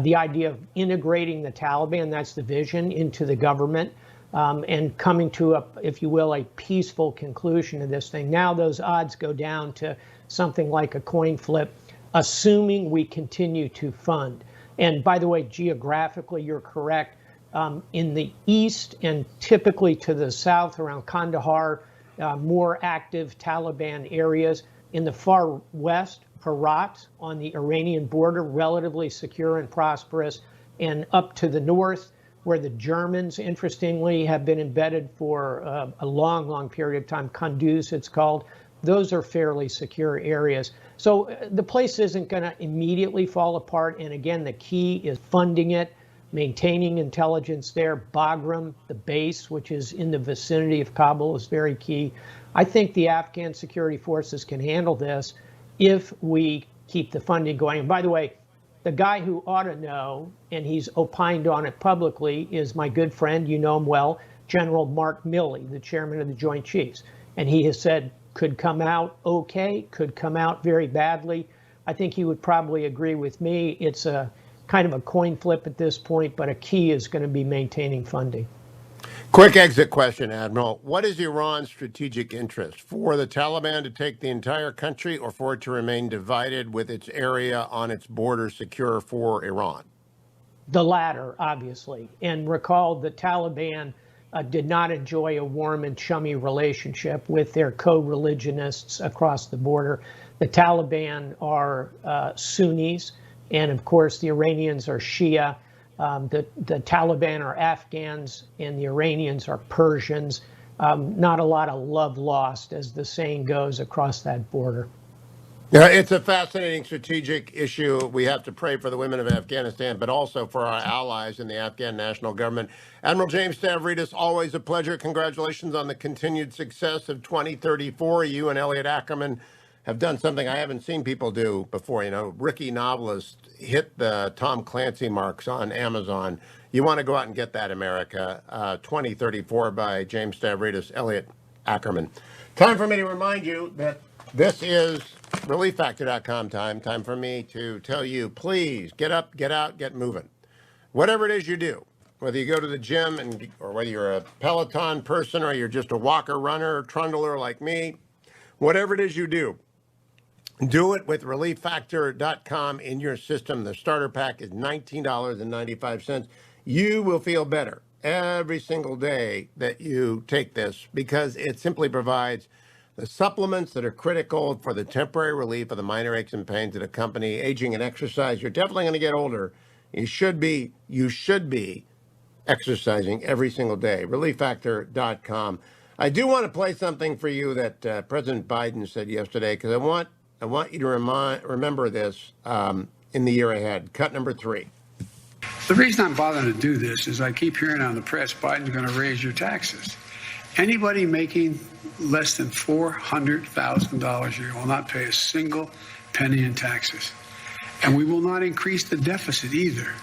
the idea of integrating the Taliban, that's the vision, into the government and coming to, if you will, a peaceful conclusion to this thing. Now those odds go down to something like a coin flip, assuming we continue to fund. And by the way, geographically, you're correct. In the east and typically to the south around Kandahar, more active Taliban areas. In the far west, Herat on the Iranian border, relatively secure and prosperous. And up to the north, where the Germans, interestingly, have been embedded for a long, long period of time, Kunduz it's called. Those are fairly secure areas. So the place isn't going to immediately fall apart. And again, the key is funding it. maintaining intelligence there. Bagram, the base, which is in the vicinity of Kabul, is very key. I think the Afghan security forces can handle this if we keep the funding going. And by the way, the guy who ought to know, and he's opined on it publicly, is my good friend, you know him well, General Mark Milley, the chairman of the Joint Chiefs. And he has said could come out okay, could come out very badly. I think he would probably agree with me. It's a kind of a coin flip at this point, but a key is going to be maintaining funding. Quick exit question, Admiral. What is Iran's strategic interest? For the Taliban to take the entire country or for it to remain divided with its area on its border secure for Iran? The latter, obviously. And recall the Taliban did not enjoy a warm and chummy relationship with their co-religionists across the border. The Taliban are Sunnis, and of course the Iranians are Shia. The Taliban are Afghans, and the Iranians are Persians. Not a lot of love lost, as the saying goes, across that border. Yeah, it's a fascinating strategic issue. We have to pray for the women of Afghanistan, but also for our allies in the Afghan national government. Admiral James Stavridis, always a pleasure. Congratulations on the continued success of 2034. You and Elliot Ackerman have done something I haven't seen people do before. You know, Ricky Novelist hit the Tom Clancy marks on Amazon. You want to go out and get that, America. 2034 by James Stavridis, Elliot Ackerman. Time for me to remind you that this is ReliefFactor.com time for me to tell you, please get up, get out, get moving. Whatever it is you do, whether you go to the gym or whether you're a Peloton person or you're just a walker, runner, trundler like me, whatever it is you do it with ReliefFactor.com in your system. The starter pack is $19.95. You will feel better every single day that you take this because it simply provides the supplements that are critical for the temporary relief of the minor aches and pains that accompany aging and exercise. You're definitely going to get older. You should be exercising every single day. ReliefFactor.com. I do want to play something for you that President Biden said yesterday because I want you to remember this in the year ahead. Cut number 3. The reason I'm bothering to do this is I keep hearing on the press Biden's going to raise your taxes. Anybody making less than $400,000 a year will not pay a single penny in taxes. And we will not increase the deficit either,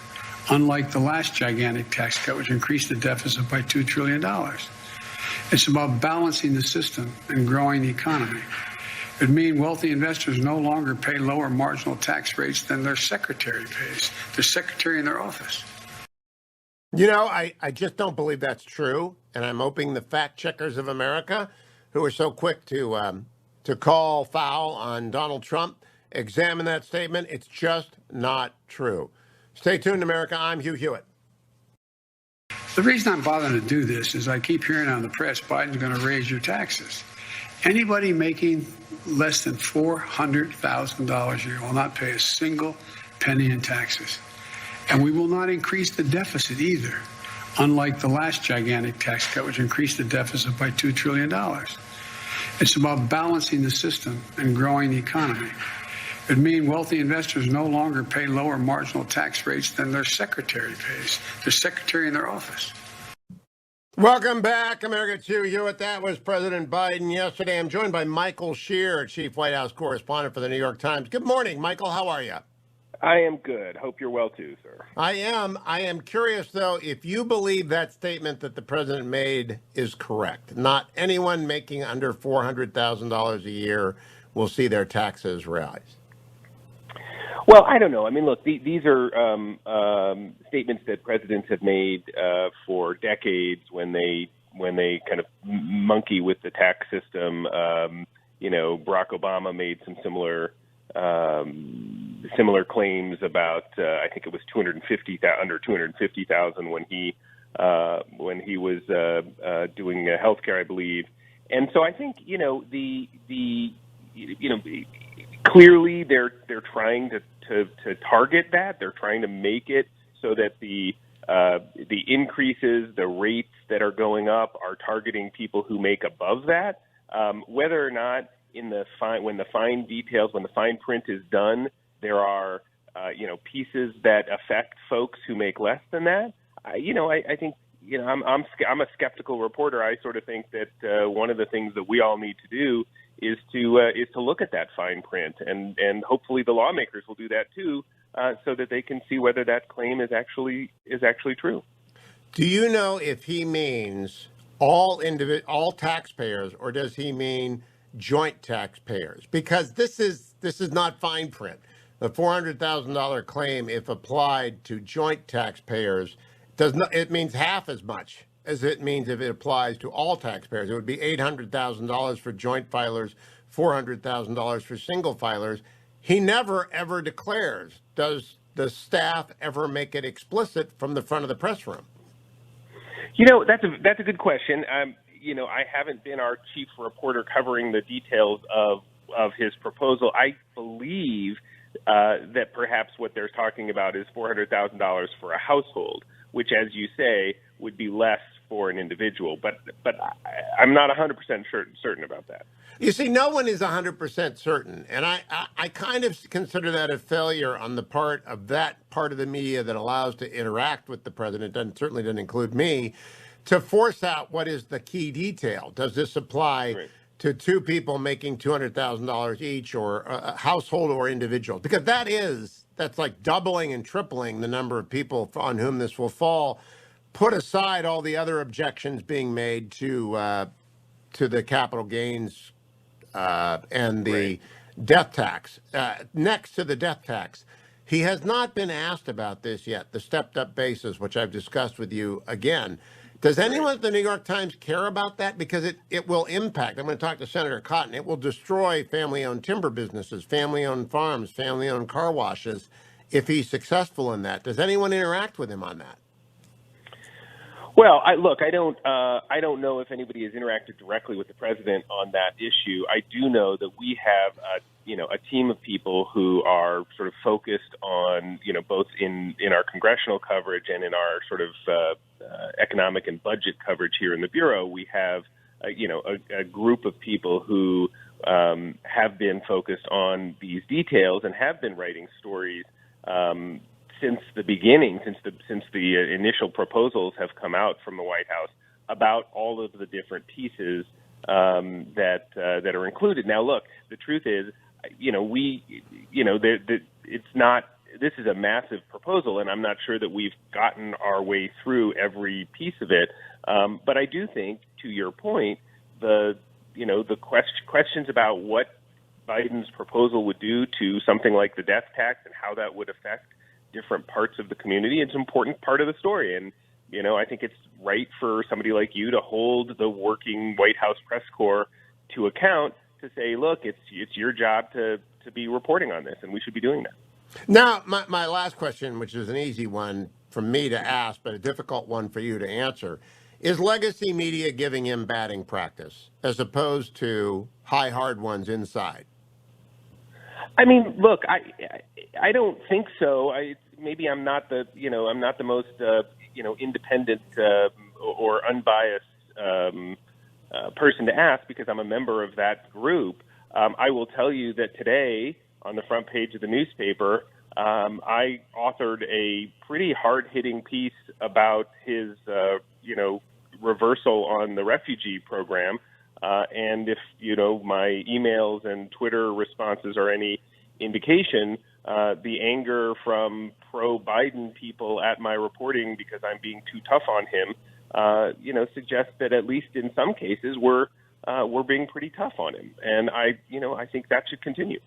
unlike the last gigantic tax cut, which increased the deficit by $2 trillion. It's about balancing the system and growing the economy. It would mean wealthy investors no longer pay lower marginal tax rates than their secretary pays, their secretary in their office. You know, I just don't believe that's true, and I'm hoping the fact checkers of America, who are so quick to call foul on Donald Trump, examine that statement. It's just not true. Stay tuned, America. I'm Hugh Hewitt. The reason I'm bothering to do this is I keep hearing on the press Biden's going to raise your taxes. Anybody making less than $400,000 a year will not pay a single penny in taxes. And we will not increase the deficit either, unlike the last gigantic tax cut, which increased the deficit by $2 trillion. It's about balancing the system and growing the economy. It would mean wealthy investors no longer pay lower marginal tax rates than their secretary pays, their secretary in their office. Welcome back, America. It's Hugh Hewitt. That was President Biden yesterday. I'm joined by Michael Shear, Chief White House Correspondent for the New York Times. Good morning, Michael. How are you? I am good. Hope you're well, too, sir. I am curious, though, if you believe that statement that the president made is correct. Not anyone making under $400,000 a year will see their taxes rise. Well, I don't know. I mean, look, these are statements that presidents have made for decades when they kind of monkey with the tax system. Barack Obama made some similar claims about I think it was under 250,000 when he was doing healthcare, I believe. And so I think clearly they're trying to target that. They're trying to make it so that the increases, the rates that are going up are targeting people who make above that. Whether or not when the fine print is done, there are pieces that affect folks who make less than that, I think, I'm a skeptical reporter. I sort of think that one of the things that we all need to do is to look at that fine print, and hopefully the lawmakers will do that too, so that they can see whether that claim is actually true. Do you know if he means all taxpayers, or does he mean joint taxpayers? Because this is not fine print. The $400,000 claim, if applied to joint taxpayers, it means half as much as it means if it applies to all taxpayers. It would be $800,000 for joint filers, $400,000 for single filers. He never, ever declares. Does the staff ever make it explicit from the front of the press room? That's a good question. I haven't been our chief reporter covering the details of his proposal. I believe that perhaps what they're talking about is $400,000 for a household, which, as you say, would be less for an individual. But I'm not 100% certain about that. You see, no one is 100% certain, and I kind of consider that a failure on the part of that part of the media that allows to interact with the president, certainly doesn't include me, to force out what is the key detail. Does this apply to two people making $200,000 each, or a household or individual? Because that's like doubling and tripling the number of people on whom this will fall. Put aside all the other objections being made to the capital gains and the death tax. Next to the death tax, he has not been asked about this yet, the stepped-up basis, which I've discussed with you again. Does anyone at the New York Times care about that? Because it will impact. I'm going to talk to Senator Cotton. It will destroy family-owned timber businesses, family-owned farms, family-owned car washes, if he's successful in that. Does anyone interact with him on that? Well, I don't know if anybody has interacted directly with the president on that issue. I do know that we have a team of people who are sort of focused on, both in our congressional coverage and in our sort of economic and budget coverage here in the Bureau. We have a group of people who have been focused on these details and have been writing stories since the beginning, since the initial proposals have come out from the White House about all of the different pieces that are included. Now, look, the truth is, it's not. This is a massive proposal, and I'm not sure that we've gotten our way through every piece of it. But I do think, to your point, the questions about what Biden's proposal would do to something like the death tax and how that would affect different parts of the community, it's an important part of the story. And, I think it's right for somebody like you to hold the working White House press corps to account, to say, look, it's your job to be reporting on this, and we should be doing that. Now, my last question, which is an easy one for me to ask, but a difficult one for you to answer, is legacy media giving him batting practice as opposed to high hard ones inside? I mean, look, I don't think so. Maybe I'm not the most independent or unbiased person to ask, because I'm a member of that group. I will tell you that today, on the front page of the newspaper, I authored a pretty hard-hitting piece about his reversal on the refugee program. And if my emails and Twitter responses are any indication, the anger from pro-Biden people at my reporting because I'm being too tough on him, suggests that at least in some cases we're being pretty tough on him, and I think that should continue.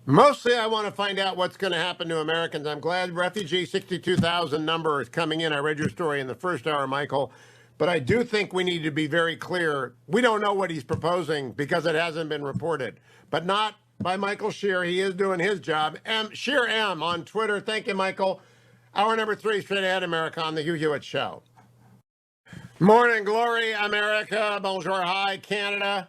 Mostly, I want to find out what's going to happen to Americans. I'm glad refugee 62,000 number is coming in. I read your story in the first hour, Michael. But I do think we need to be very clear. We don't know what he's proposing because it hasn't been reported. But not by Michael Shear. He is doing his job. Shear M on Twitter. Thank you, Michael. Hour number 3, Straight Ahead America on the Hugh Hewitt Show. Morning glory, America. Bonjour, hi, Canada.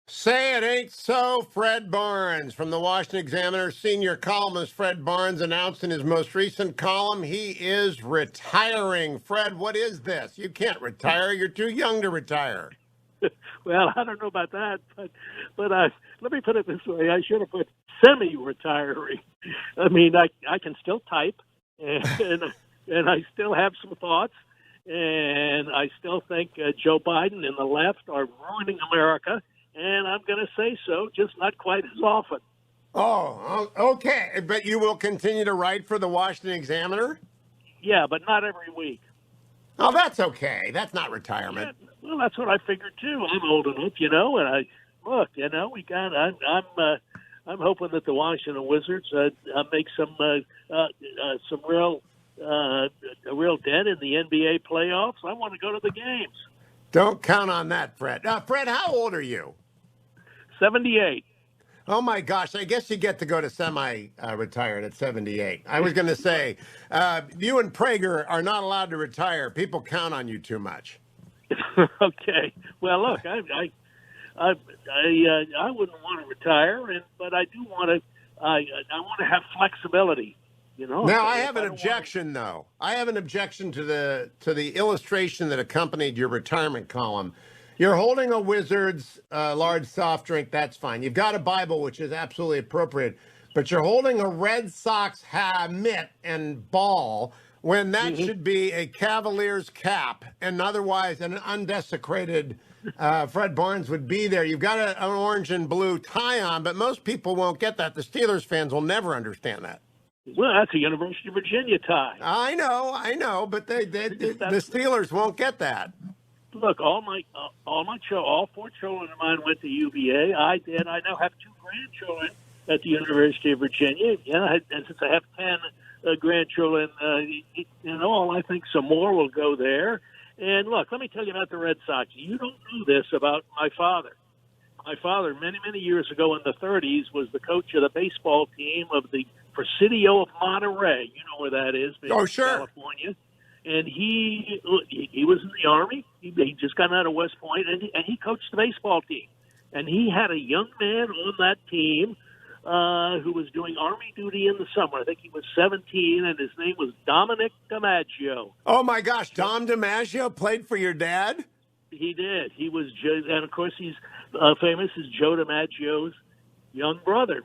Say it ain't so, Fred Barnes. From the Washington Examiner, senior columnist Fred Barnes announced in his most recent column he is retiring. Fred, what is this? You can't retire. You're too young to retire. Well, I don't know about that, but let me put it this way. I should have put semi-retiree. I mean, I can still type, and I still have some thoughts, and I still think Joe Biden and the left are ruining America, and I'm going to say so, just not quite as often. Oh, okay. But you will continue to write for the Washington Examiner? Yeah, but not every week. Oh, that's okay. That's not retirement. Yeah, well, that's what I figured too. I'm old enough, and I look, we got. I'm hoping that the Washington Wizards make some real a real dent in the NBA playoffs. I want to go to the games. Don't count on that, Fred. Fred, how old are you? 78. Oh my gosh, I guess you get to go to semi-retired at 78. I was going to say, you and Prager are not allowed to retire. People count on you too much. Okay. Well, look, I wouldn't want to retire, but I do want to. I want to have flexibility. Now, I have an objection, though. I have an objection to the illustration that accompanied your retirement column. You're holding a Wizards large soft drink. That's fine. You've got a Bible, which is absolutely appropriate. But you're holding a Red Sox mitt and ball when that should be a Cavaliers cap, and otherwise an undesecrated Fred Barnes would be there. You've got an orange and blue tie on, but most people won't get that. The Steelers fans will never understand that. Well, that's a University of Virginia tie. I know, but the Steelers won't get that. Look, all four children of mine went to UVA. I did. I now have 2 grandchildren at the University of Virginia. And since I have 10 grandchildren, all I think some more will go there. And look, let me tell you about the Red Sox. You don't know this about my father. My father, many, many years ago in the 30s, was the coach of the baseball team of the Presidio of Monterey. You know where that is? Oh, sure. California. And he was in the Army. He just got out of West Point, and he coached the baseball team. And he had a young man on that team who was doing Army duty in the summer. I think he was 17, and his name was Dominic DiMaggio. Oh, my gosh. Dom DiMaggio played for your dad? He did. He was, and of course, he's famous as Joe DiMaggio's young brother.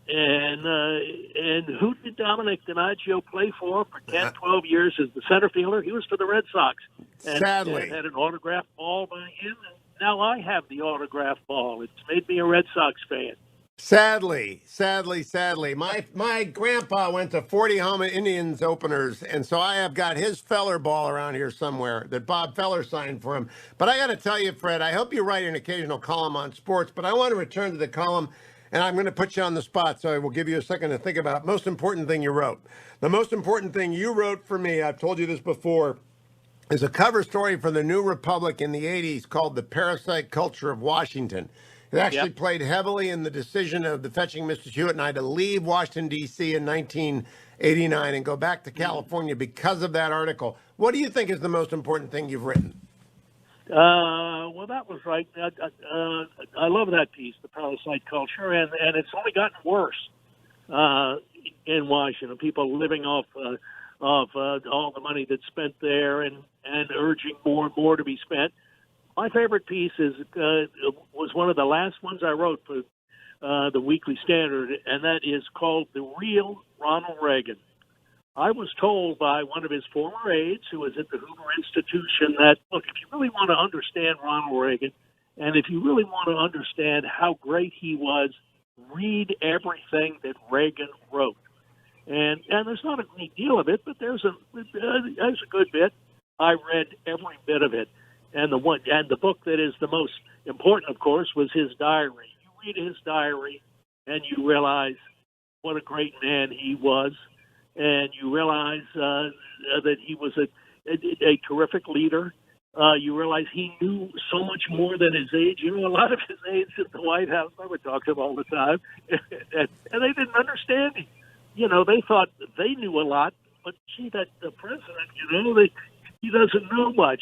And who did Dominic DiMaggio play for 10, 12 years as the center fielder? He was for the Red Sox. And, Sadly. And had an autographed ball by him. And now I have the autographed ball. It's made me a Red Sox fan. Sadly. My grandpa went to 40 Homa Indians openers, and so I have got his Feller ball around here somewhere that Bob Feller signed for him. But I got to tell you, Fred, I hope you write an occasional column on sports, but I want to return to the column, and I'm going to put you on the spot, so I will give you a second to think about the most important thing you wrote. The most important thing you wrote for me, I've told you this before, is a cover story for the New Republic in the 80s called The Parasite Culture of Washington. It actually played heavily in the decision of the fetching Mr. Hewitt and I to leave Washington, D.C. in 1989 and go back to California because of that article. What do you think is the most important thing you've written? Well, that was right. I love that piece, The Parasite Culture, and it's only gotten worse in Washington. People living off all the money that's spent there and urging more and more to be spent. My favorite piece was one of the last ones I wrote for the Weekly Standard, and that is called The Real Ronald Reagan. I was told by one of his former aides who was at the Hoover Institution that, look, if you really want to understand Ronald Reagan, and if you really want to understand how great he was, read everything that Reagan wrote. And there's not a great deal of it, but there's a good bit. I read every bit of it. And the book that is the most important, of course, was his diary. You read his diary, and you realize what a great man he was, and you realize that he was a terrific leader. You realize he knew so much more than his age. A lot of his aides at the White House, I would talk to him all the time, and they didn't understand him. They thought they knew a lot, but gee, that the president, he doesn't know much.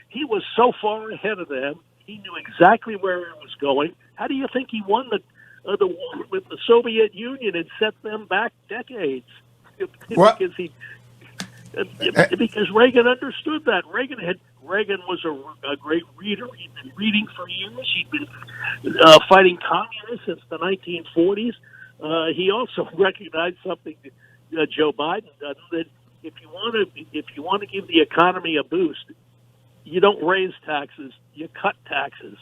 He was so far ahead of them. He knew exactly where it was going. How do you think he won the war with the Soviet Union and set them back decades? What? Because Reagan understood that. Reagan was a great reader. He'd been reading for years. He'd been fighting communists since the 1940s. He also recognized something that Joe Biden doesn't, that if you want to give the economy a boost, you don't raise taxes, you cut taxes.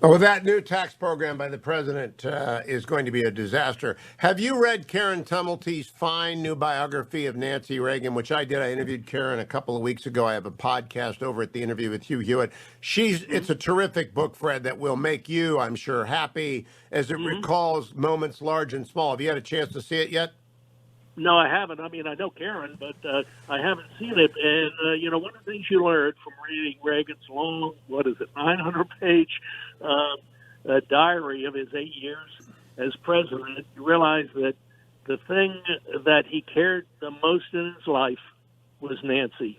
Well, that new tax program by the president is going to be a disaster. Have you read Karen Tumulty's fine new biography of Nancy Reagan, which I did? I interviewed Karen a couple of weeks ago. I have a podcast over at the Interview with Hugh Hewitt. It's a terrific book, Fred, that will make you, I'm sure, happy as it recalls moments large and small. Have you had a chance to see it yet? No, I haven't. I mean, I know Karen, but I haven't seen it. And, one of the things you learned from reading Reagan's long, 900-page diary of his 8 years as president, you realize that the thing that he cared the most in his life was Nancy.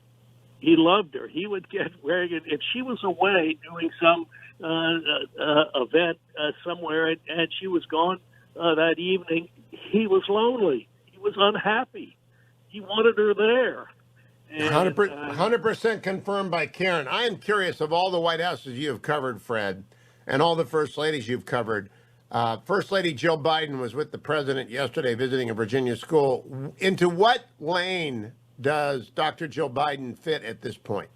He loved her. He would get Reagan, if she was away doing some event somewhere and she was gone that evening, he was lonely. Was unhappy. He wanted her there. 100% confirmed by Karen. I am curious, of all the White Houses you have covered, Fred, and all the First Ladies you've covered, First Lady Jill Biden was with the president yesterday visiting a Virginia school. Into what lane does Dr. Jill Biden fit at this point?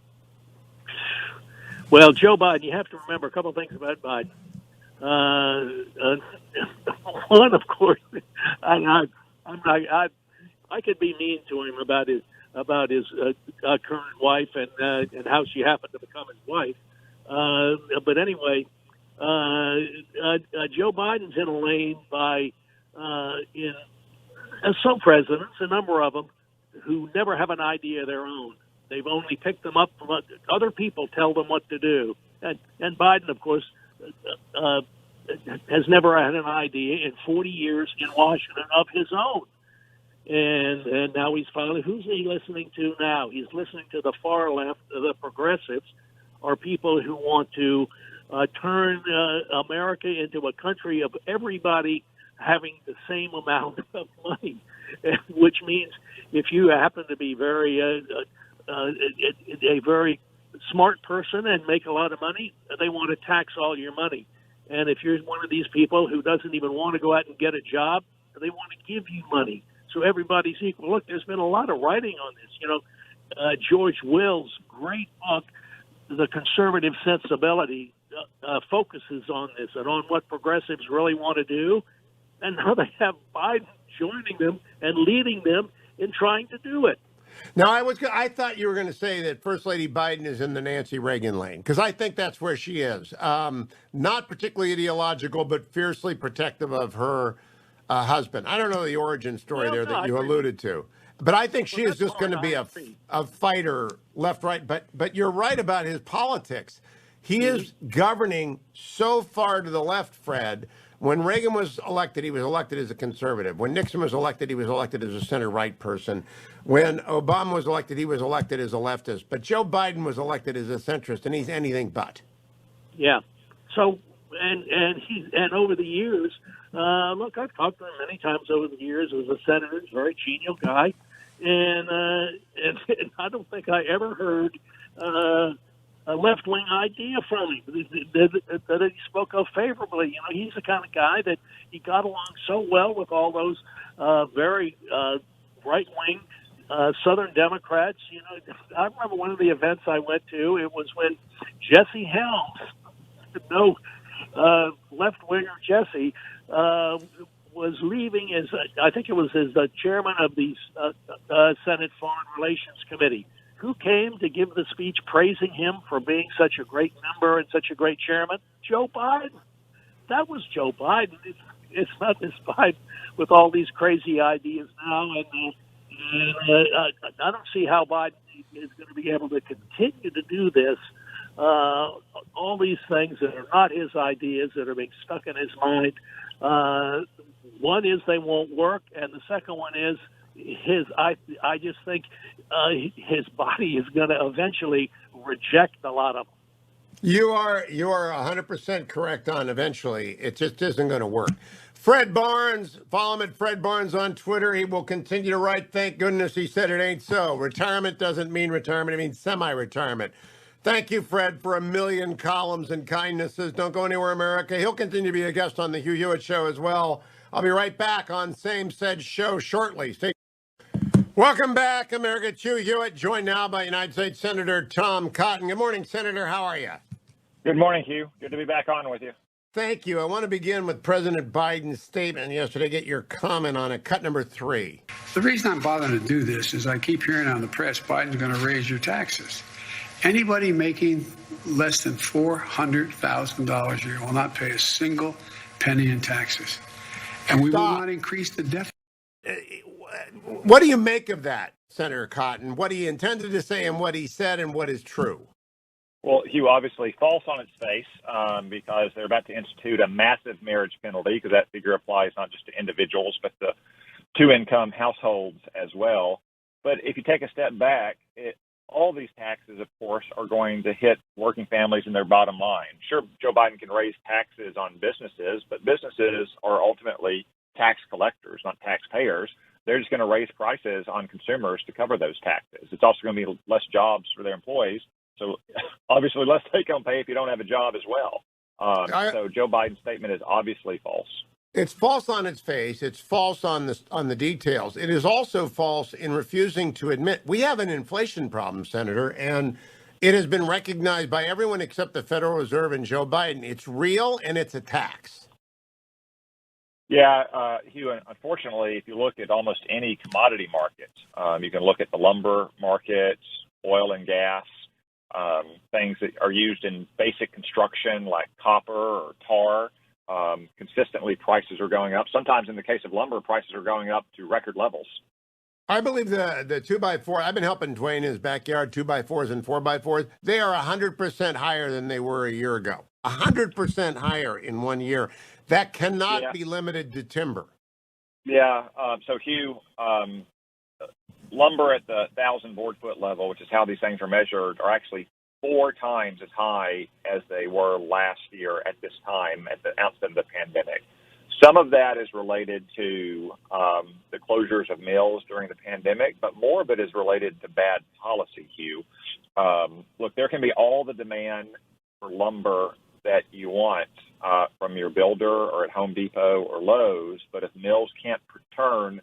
Well, Joe Biden, you have to remember a couple of things about Biden. One, of course, I could be mean to him about his current wife and how she happened to become his wife. But anyway, Joe Biden's in a lane by some presidents, a number of them, who never have an idea of their own. They've only picked them up from other people tell them what to do. And Biden, of course, has never had an idea in 40 years in Washington of his own. And now he's finally, who's he listening to now? He's listening to the far left, the progressives, are people who want to turn America into a country of everybody having the same amount of money, which means if you happen to be a very smart person and make a lot of money, they want to tax all your money. And if you're one of these people who doesn't even want to go out and get a job, they want to give you money. So everybody's equal. Look, there's been a lot of writing on this. George Will's great book, The Conservative Sensibility, focuses on this and on what progressives really want to do and how they have Biden joining them and leading them in trying to do it. Now, I thought you were going to say that First Lady Biden is in the Nancy Reagan lane, because I think that's where she is. Not particularly ideological, but fiercely protective of her husband. I don't know the origin story that you alluded to, but I think she is just going to be a fighter left, right. But you're right about his politics. He is governing so far to the left, Fred. When Reagan was elected, he was elected as a conservative. When Nixon was elected, he was elected as a center-right person. When Obama was elected, he was elected as a leftist. But Joe Biden was elected as a centrist, and he's anything but. Yeah. So, and over the years, look, I've talked to him many times over the years as a senator. He's a very genial guy, and I don't think I ever heard a left-wing idea from him that he spoke of favorably. He's the kind of guy that he got along so well with all those very right-wing Southern Democrats. I remember one of the events I went to. It was when Jesse Helms, left-winger Jesse, was leaving as I think it was as the chairman of the Senate Foreign Relations Committee. Who came to give the speech praising him for being such a great member and such a great chairman? Joe Biden. That was Joe Biden. It's not this Biden with all these crazy ideas now. And I don't see how Biden is going to be able to continue to do this. All these things that are not his ideas that are being stuck in his mind. One is they won't work, and the second one is I just think his body is going to eventually reject a lot of them. You are 100% correct on eventually. It just isn't going to work. Fred Barnes, follow him at Fred Barnes on Twitter. He will continue to write. Thank goodness he said it ain't so. Retirement doesn't mean retirement. It means semi-retirement. Thank you, Fred, for a million columns and kindnesses. Don't go anywhere, America. He'll continue to be a guest on the Hugh Hewitt Show as well. I'll be right back on same said show shortly. Welcome back, America. It's Hugh Hewitt, joined now by United States Senator Tom Cotton. Good morning, Senator. How are you? Good morning, Hugh. Good to be back on with you. Thank you. I want to begin with President Biden's statement yesterday. Get your comment on it. Cut number 3. The reason I'm bothering to do this is I keep hearing on the press Biden's going to raise your taxes. Anybody making less than $400,000 a year will not pay a single penny in taxes. And we will not increase the deficit. What do you make of that, Senator Cotton? What he intended to say and what he said and what is true? Well, Hugh, obviously false on its face because they're about to institute a massive marriage penalty because that figure applies not just to individuals but to two-income households as well. But if you take a step back, all these taxes, of course, are going to hit working families in their bottom line. Sure, Joe Biden can raise taxes on businesses, but businesses are ultimately tax collectors, not taxpayers. They're just going to raise prices on consumers to cover those taxes. It's also going to be less jobs for their employees. So obviously less take-home pay if you don't have a job as well. So Joe Biden's statement is obviously false. It's false on its face. It's false on the details. It is also false in refusing to admit we have an inflation problem, Senator, and it has been recognized by everyone except the Federal Reserve and Joe Biden. It's real and it's a tax. Yeah, Hugh, unfortunately, if you look at almost any commodity market, you can look at the lumber markets, oil and gas, things that are used in basic construction like copper or tar. Consistently, prices are going up. Sometimes in the case of lumber, prices are going up to record levels. I believe the 2x4, I've been helping Dwayne in his backyard, 2x4s and 4x4s. They are 100% higher than they were a year ago. 100% higher in 1 year. That cannot be limited to timber. Yeah. So, Hugh, lumber at the 1,000 board foot level, which is how these things are measured, are actually 4 times as high as they were last year at this time, at the outset of the pandemic. Some of that is related to the closures of mills during the pandemic, but more of it is related to bad policy, Hugh. Look, there can be all the demand for lumber that you want from your builder or at Home Depot or Lowe's, but if mills can't turn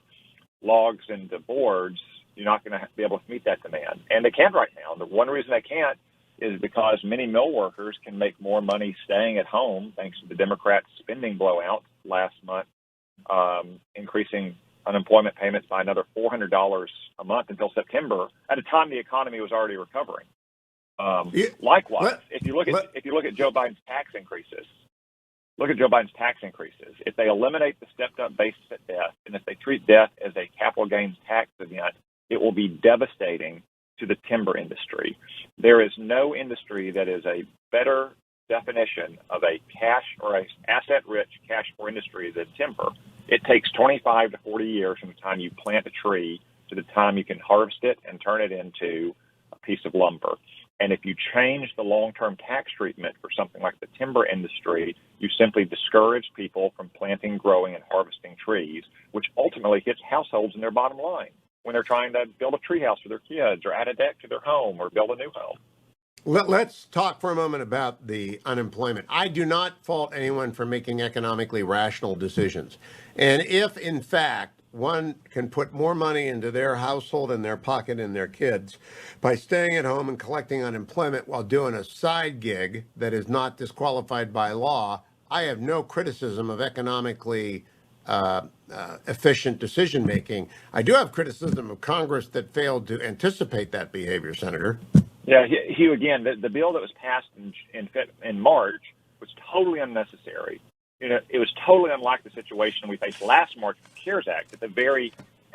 logs into boards, you're not going to be able to meet that demand. And they can't right now. And the one reason they can't is because many mill workers can make more money staying at home thanks to the Democrats' spending blowout last month, increasing unemployment payments by another $400 a month until September, at a time the economy was already recovering. Likewise, if you look at Joe Biden's tax increases, If they eliminate the stepped-up basis at death, and if they treat death as a capital gains tax event, it will be devastating to the timber industry. There is no industry that is a better definition of a cash or a asset-rich cash-poor industry than timber. It takes 25 to 40 years from the time you plant a tree to the time you can harvest it and turn it into a piece of lumber. And if you change the long-term tax treatment for something like the timber industry, you simply discourage people from planting, growing, and harvesting trees, which ultimately hits households in their bottom line when they're trying to build a treehouse for their kids or add a deck to their home or build a new home. Let's talk for a moment about the unemployment. I do not fault anyone for making economically rational decisions. And if, in fact, one can put more money into their household and their pocket and their kids by staying at home and collecting unemployment while doing a side gig that is not disqualified by law, I have no criticism of economically efficient decision making. I do have criticism of Congress that failed to anticipate that behavior, Senator. Yeah, Hugh, again, the bill that was passed in March was totally unnecessary. It was totally unlike the situation we faced last March with the CARES Act at the very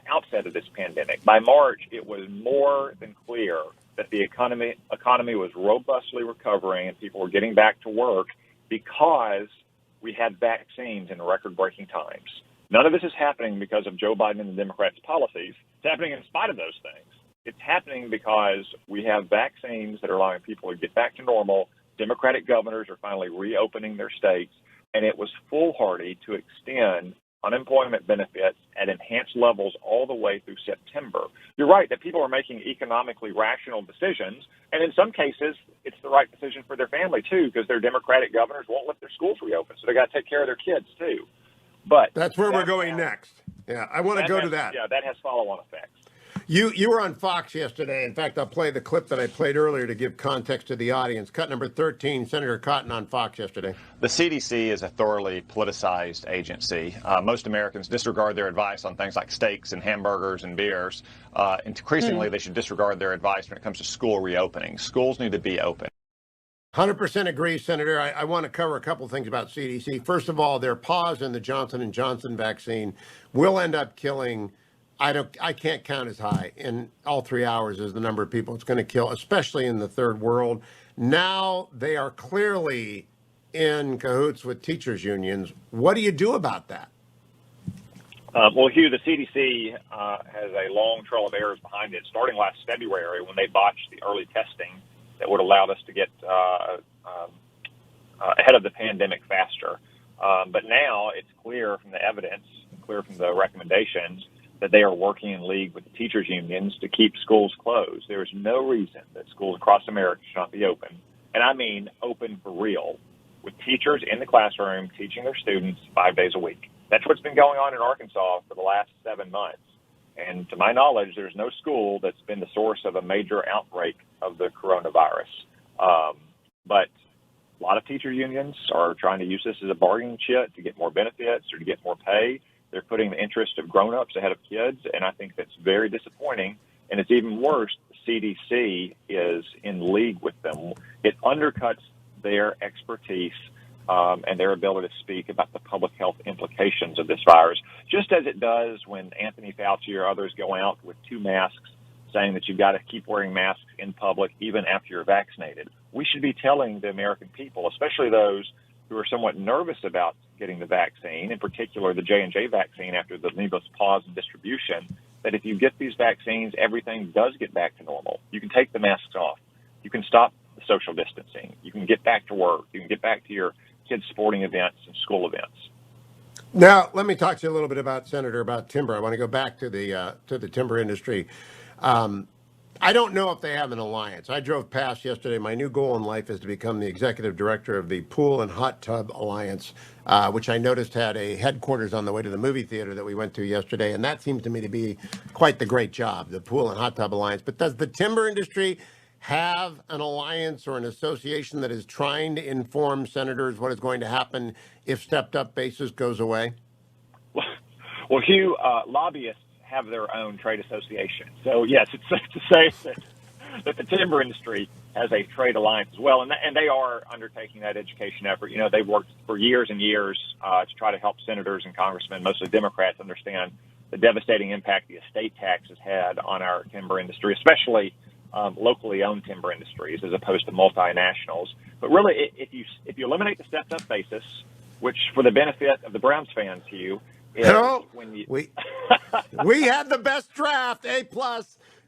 outset of this pandemic. By March, it was more than clear that the economy was robustly recovering and people were getting back to work because we had vaccines in record-breaking times. None of this is happening because of Joe Biden and the Democrats' policies. It's happening in spite of those things. It's happening because we have vaccines that are allowing people to get back to normal. Democratic governors are finally reopening their states. And it was foolhardy to extend unemployment benefits at enhanced levels all the way through September. You're right that people are making economically rational decisions, and in some cases, it's the right decision for their family, too, because their Democratic governors won't let their schools reopen, so they got to take care of their kids, too. But that's where we're going next. Yeah, I want to go to that. Yeah, that has follow-on effects. You were on Fox yesterday. In fact, I'll play the clip that I played earlier to give context to the audience. Cut number 13, Senator Cotton on Fox yesterday. The CDC is a thoroughly politicized agency. Most Americans disregard their advice on things like steaks and hamburgers and beers. Increasingly, they should disregard their advice when it comes to school reopening. Schools need to be open. 100% agree, Senator. I want to cover a couple things about CDC. First of all, their pause in the Johnson & Johnson vaccine will end up killing, I can't count as high in all 3 hours as the number of people it's going to kill, especially in the third world. Now they are clearly in cahoots with teachers' unions. What do you do about that? Well, Hugh, the CDC has a long trail of errors behind it, starting last February when they botched the early testing that would allow us to get ahead of the pandemic faster. But now it's clear from the evidence, clear from the recommendations, that they are working in league with the teachers' unions to keep schools closed. There is no reason that schools across America should not be open, and I mean open for real, with teachers in the classroom teaching their students 5 days a week. That's what's been going on in Arkansas for the last 7 months. And to my knowledge, there's no school that's been the source of a major outbreak of the coronavirus. But a lot of teacher unions are trying to use this as a bargaining chip to get more benefits or to get more pay. They're putting the interest of grown-ups ahead of kids, and I think that's very disappointing. And it's even worse, the CDC is in league with them. It undercuts their expertise and their ability to speak about the public health implications of this virus, just as it does when Anthony Fauci or others go out with 2 masks saying that you've got to keep wearing masks in public even after you're vaccinated. We should be telling the American people, especially those who are somewhat nervous about getting the vaccine, in particular the J&J vaccine after the needless pause in distribution, that if you get these vaccines, everything does get back to normal. You can take the masks off. You can stop the social distancing. You can get back to work. You can get back to your kids' sporting events and school events. Now, let me talk to you a little bit about, Senator, about timber. I want to go back to the timber industry. I don't know if they have an alliance. I drove past yesterday. My new goal in life is to become the executive director of the Pool and Hot Tub Alliance, which I noticed had a headquarters on the way to the movie theater that we went to yesterday. And that seems to me to be quite the great job, the Pool and Hot Tub Alliance. But does the timber industry have an alliance or an association that is trying to inform senators what is going to happen if stepped-up basis goes away? Well, Hugh, lobbyists have their own trade association. So, yes, it's safe to say that the timber industry has a trade alliance as well, and they are undertaking that education effort. You know, they've worked for years and years to try to help senators and congressmen, mostly Democrats, understand the devastating impact the estate tax has had on our timber industry, especially locally owned timber industries as opposed to multinationals. But really, if you eliminate the stepped-up basis, which for the benefit of the Browns fans, Hugh, we had the best draft, A+,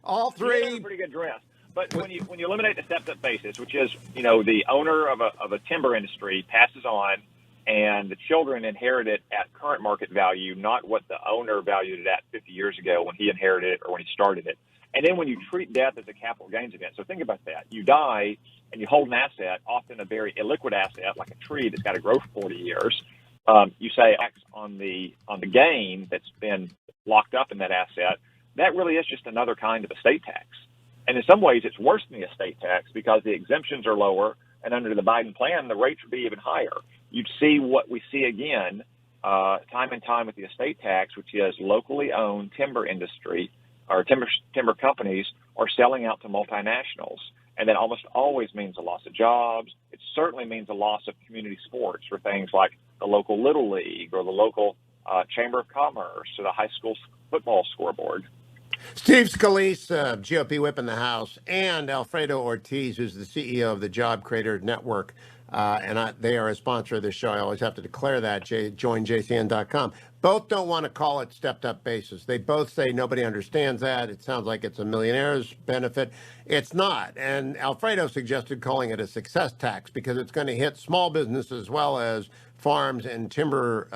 all three. Pretty good draft. But when you eliminate the stepped-up basis, which is, you know, the owner of a timber industry passes on, and the children inherit it at current market value, not what the owner valued it at 50 years ago when he inherited it or when he started it. And then when you treat death as a capital gains event, so think about that. You die and you hold an asset, often a very illiquid asset like a tree that's got to grow for 40 years. You say on the gain that's been locked up in that asset. That really is just another kind of estate tax. And in some ways, it's worse than the estate tax because the exemptions are lower, and under the Biden plan, the rates would be even higher. You'd see what we see again time and time with the estate tax, which is locally owned timber industry or timber companies are selling out to multinationals. And that almost always means a loss of jobs. It certainly means a loss of community sports for things like the local Little League or the local Chamber of Commerce or the high school football scoreboard. Steve Scalise, GOP whip in the House, and Alfredo Ortiz, who's the CEO of the Job Creator Network. They are a sponsor of this show. I always have to declare that. Join JCN.com. Both don't want to call it stepped-up basis. They both say nobody understands that. It sounds like it's a millionaire's benefit. It's not. And Alfredo suggested calling it a success tax because it's going to hit small business as well as farms and timber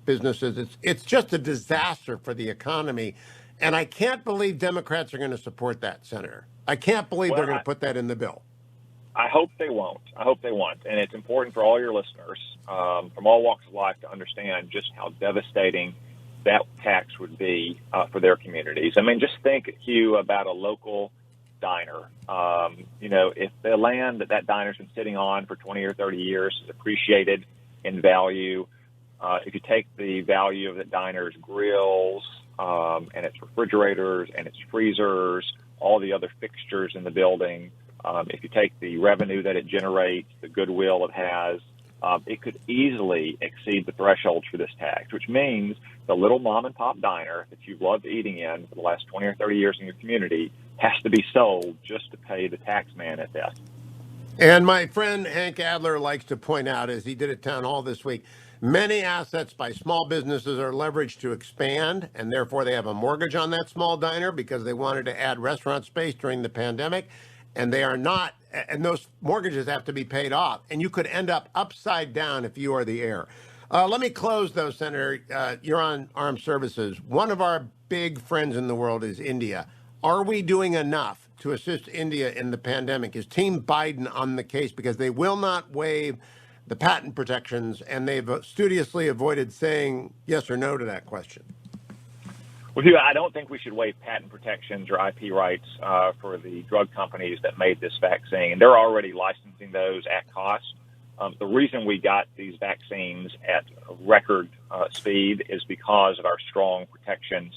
businesses. It's just a disaster for the economy. And I can't believe Democrats are going to support that, Senator. I can't believe they're going to put that in the bill. I hope they won't. I hope they won't. And it's important for all your listeners from all walks of life to understand just how devastating that tax would be for their communities. I mean, just think, Hugh, about a local diner. If the land that diner's been sitting on for 20 or 30 years is appreciated in value, if you take the value of the diner's grills and its refrigerators and its freezers, all the other fixtures in the building, if you take the revenue that it generates, the goodwill it has, it could easily exceed the thresholds for this tax, which means the little mom and pop diner that you've loved eating in for the last 20 or 30 years in your community has to be sold just to pay the tax man at that. And my friend Hank Adler likes to point out, as he did at Town Hall this week, many assets by small businesses are leveraged to expand, and therefore they have a mortgage on that small diner because they wanted to add restaurant space during the pandemic, and they are not, and those mortgages have to be paid off, and you could end up upside down if you are the heir. Let me close, though, Senator. You're on armed services. One of our big friends in the world is India. Are we doing enough to assist India in the pandemic? Is Team Biden on the case? Because they will not waive the patent protections, and they've studiously avoided saying yes or no to that question. Well, Hugh, I don't think we should waive patent protections or IP rights for the drug companies that made this vaccine. They're already licensing those at cost. The reason we got these vaccines at record speed is because of our strong protections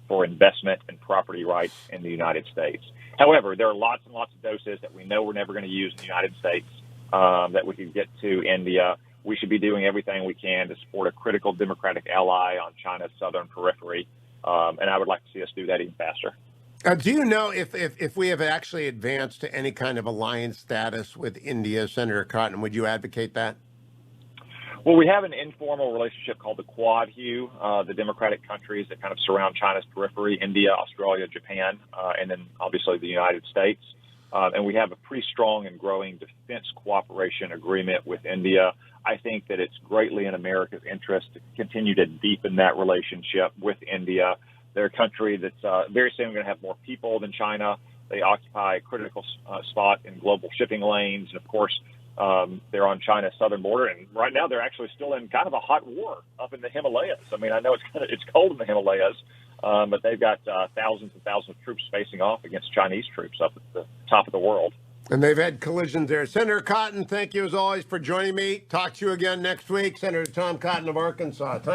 for investment and property rights in the United States. However, there are lots and lots of doses that we know we're never going to use in the United States that we could get to India. We should be doing everything we can to support a critical democratic ally on China's southern periphery, and I would like to see us do that even faster. Do you know if we have actually advanced to any kind of alliance status with India, Senator Cotton? Would you advocate that? Well, we have an informal relationship called the Quad, Hugh, the democratic countries that kind of surround China's periphery, India, Australia, Japan, and then obviously the United States. And we have a pretty strong and growing defense cooperation agreement with India. I think that it's greatly in America's interest to continue to deepen that relationship with India. They're a country that's very soon going to have more people than China. They occupy a critical spot in global shipping lanes. And, of course, they're on China's southern border. And right now they're actually still in kind of a hot war up in the Himalayas. I mean, I know it's cold in the Himalayas, but they've got thousands and thousands of troops facing off against Chinese troops up at the top of the world. And they've had collisions there. Senator Cotton, thank you as always for joining me. Talk to you again next week. Senator Tom Cotton of Arkansas.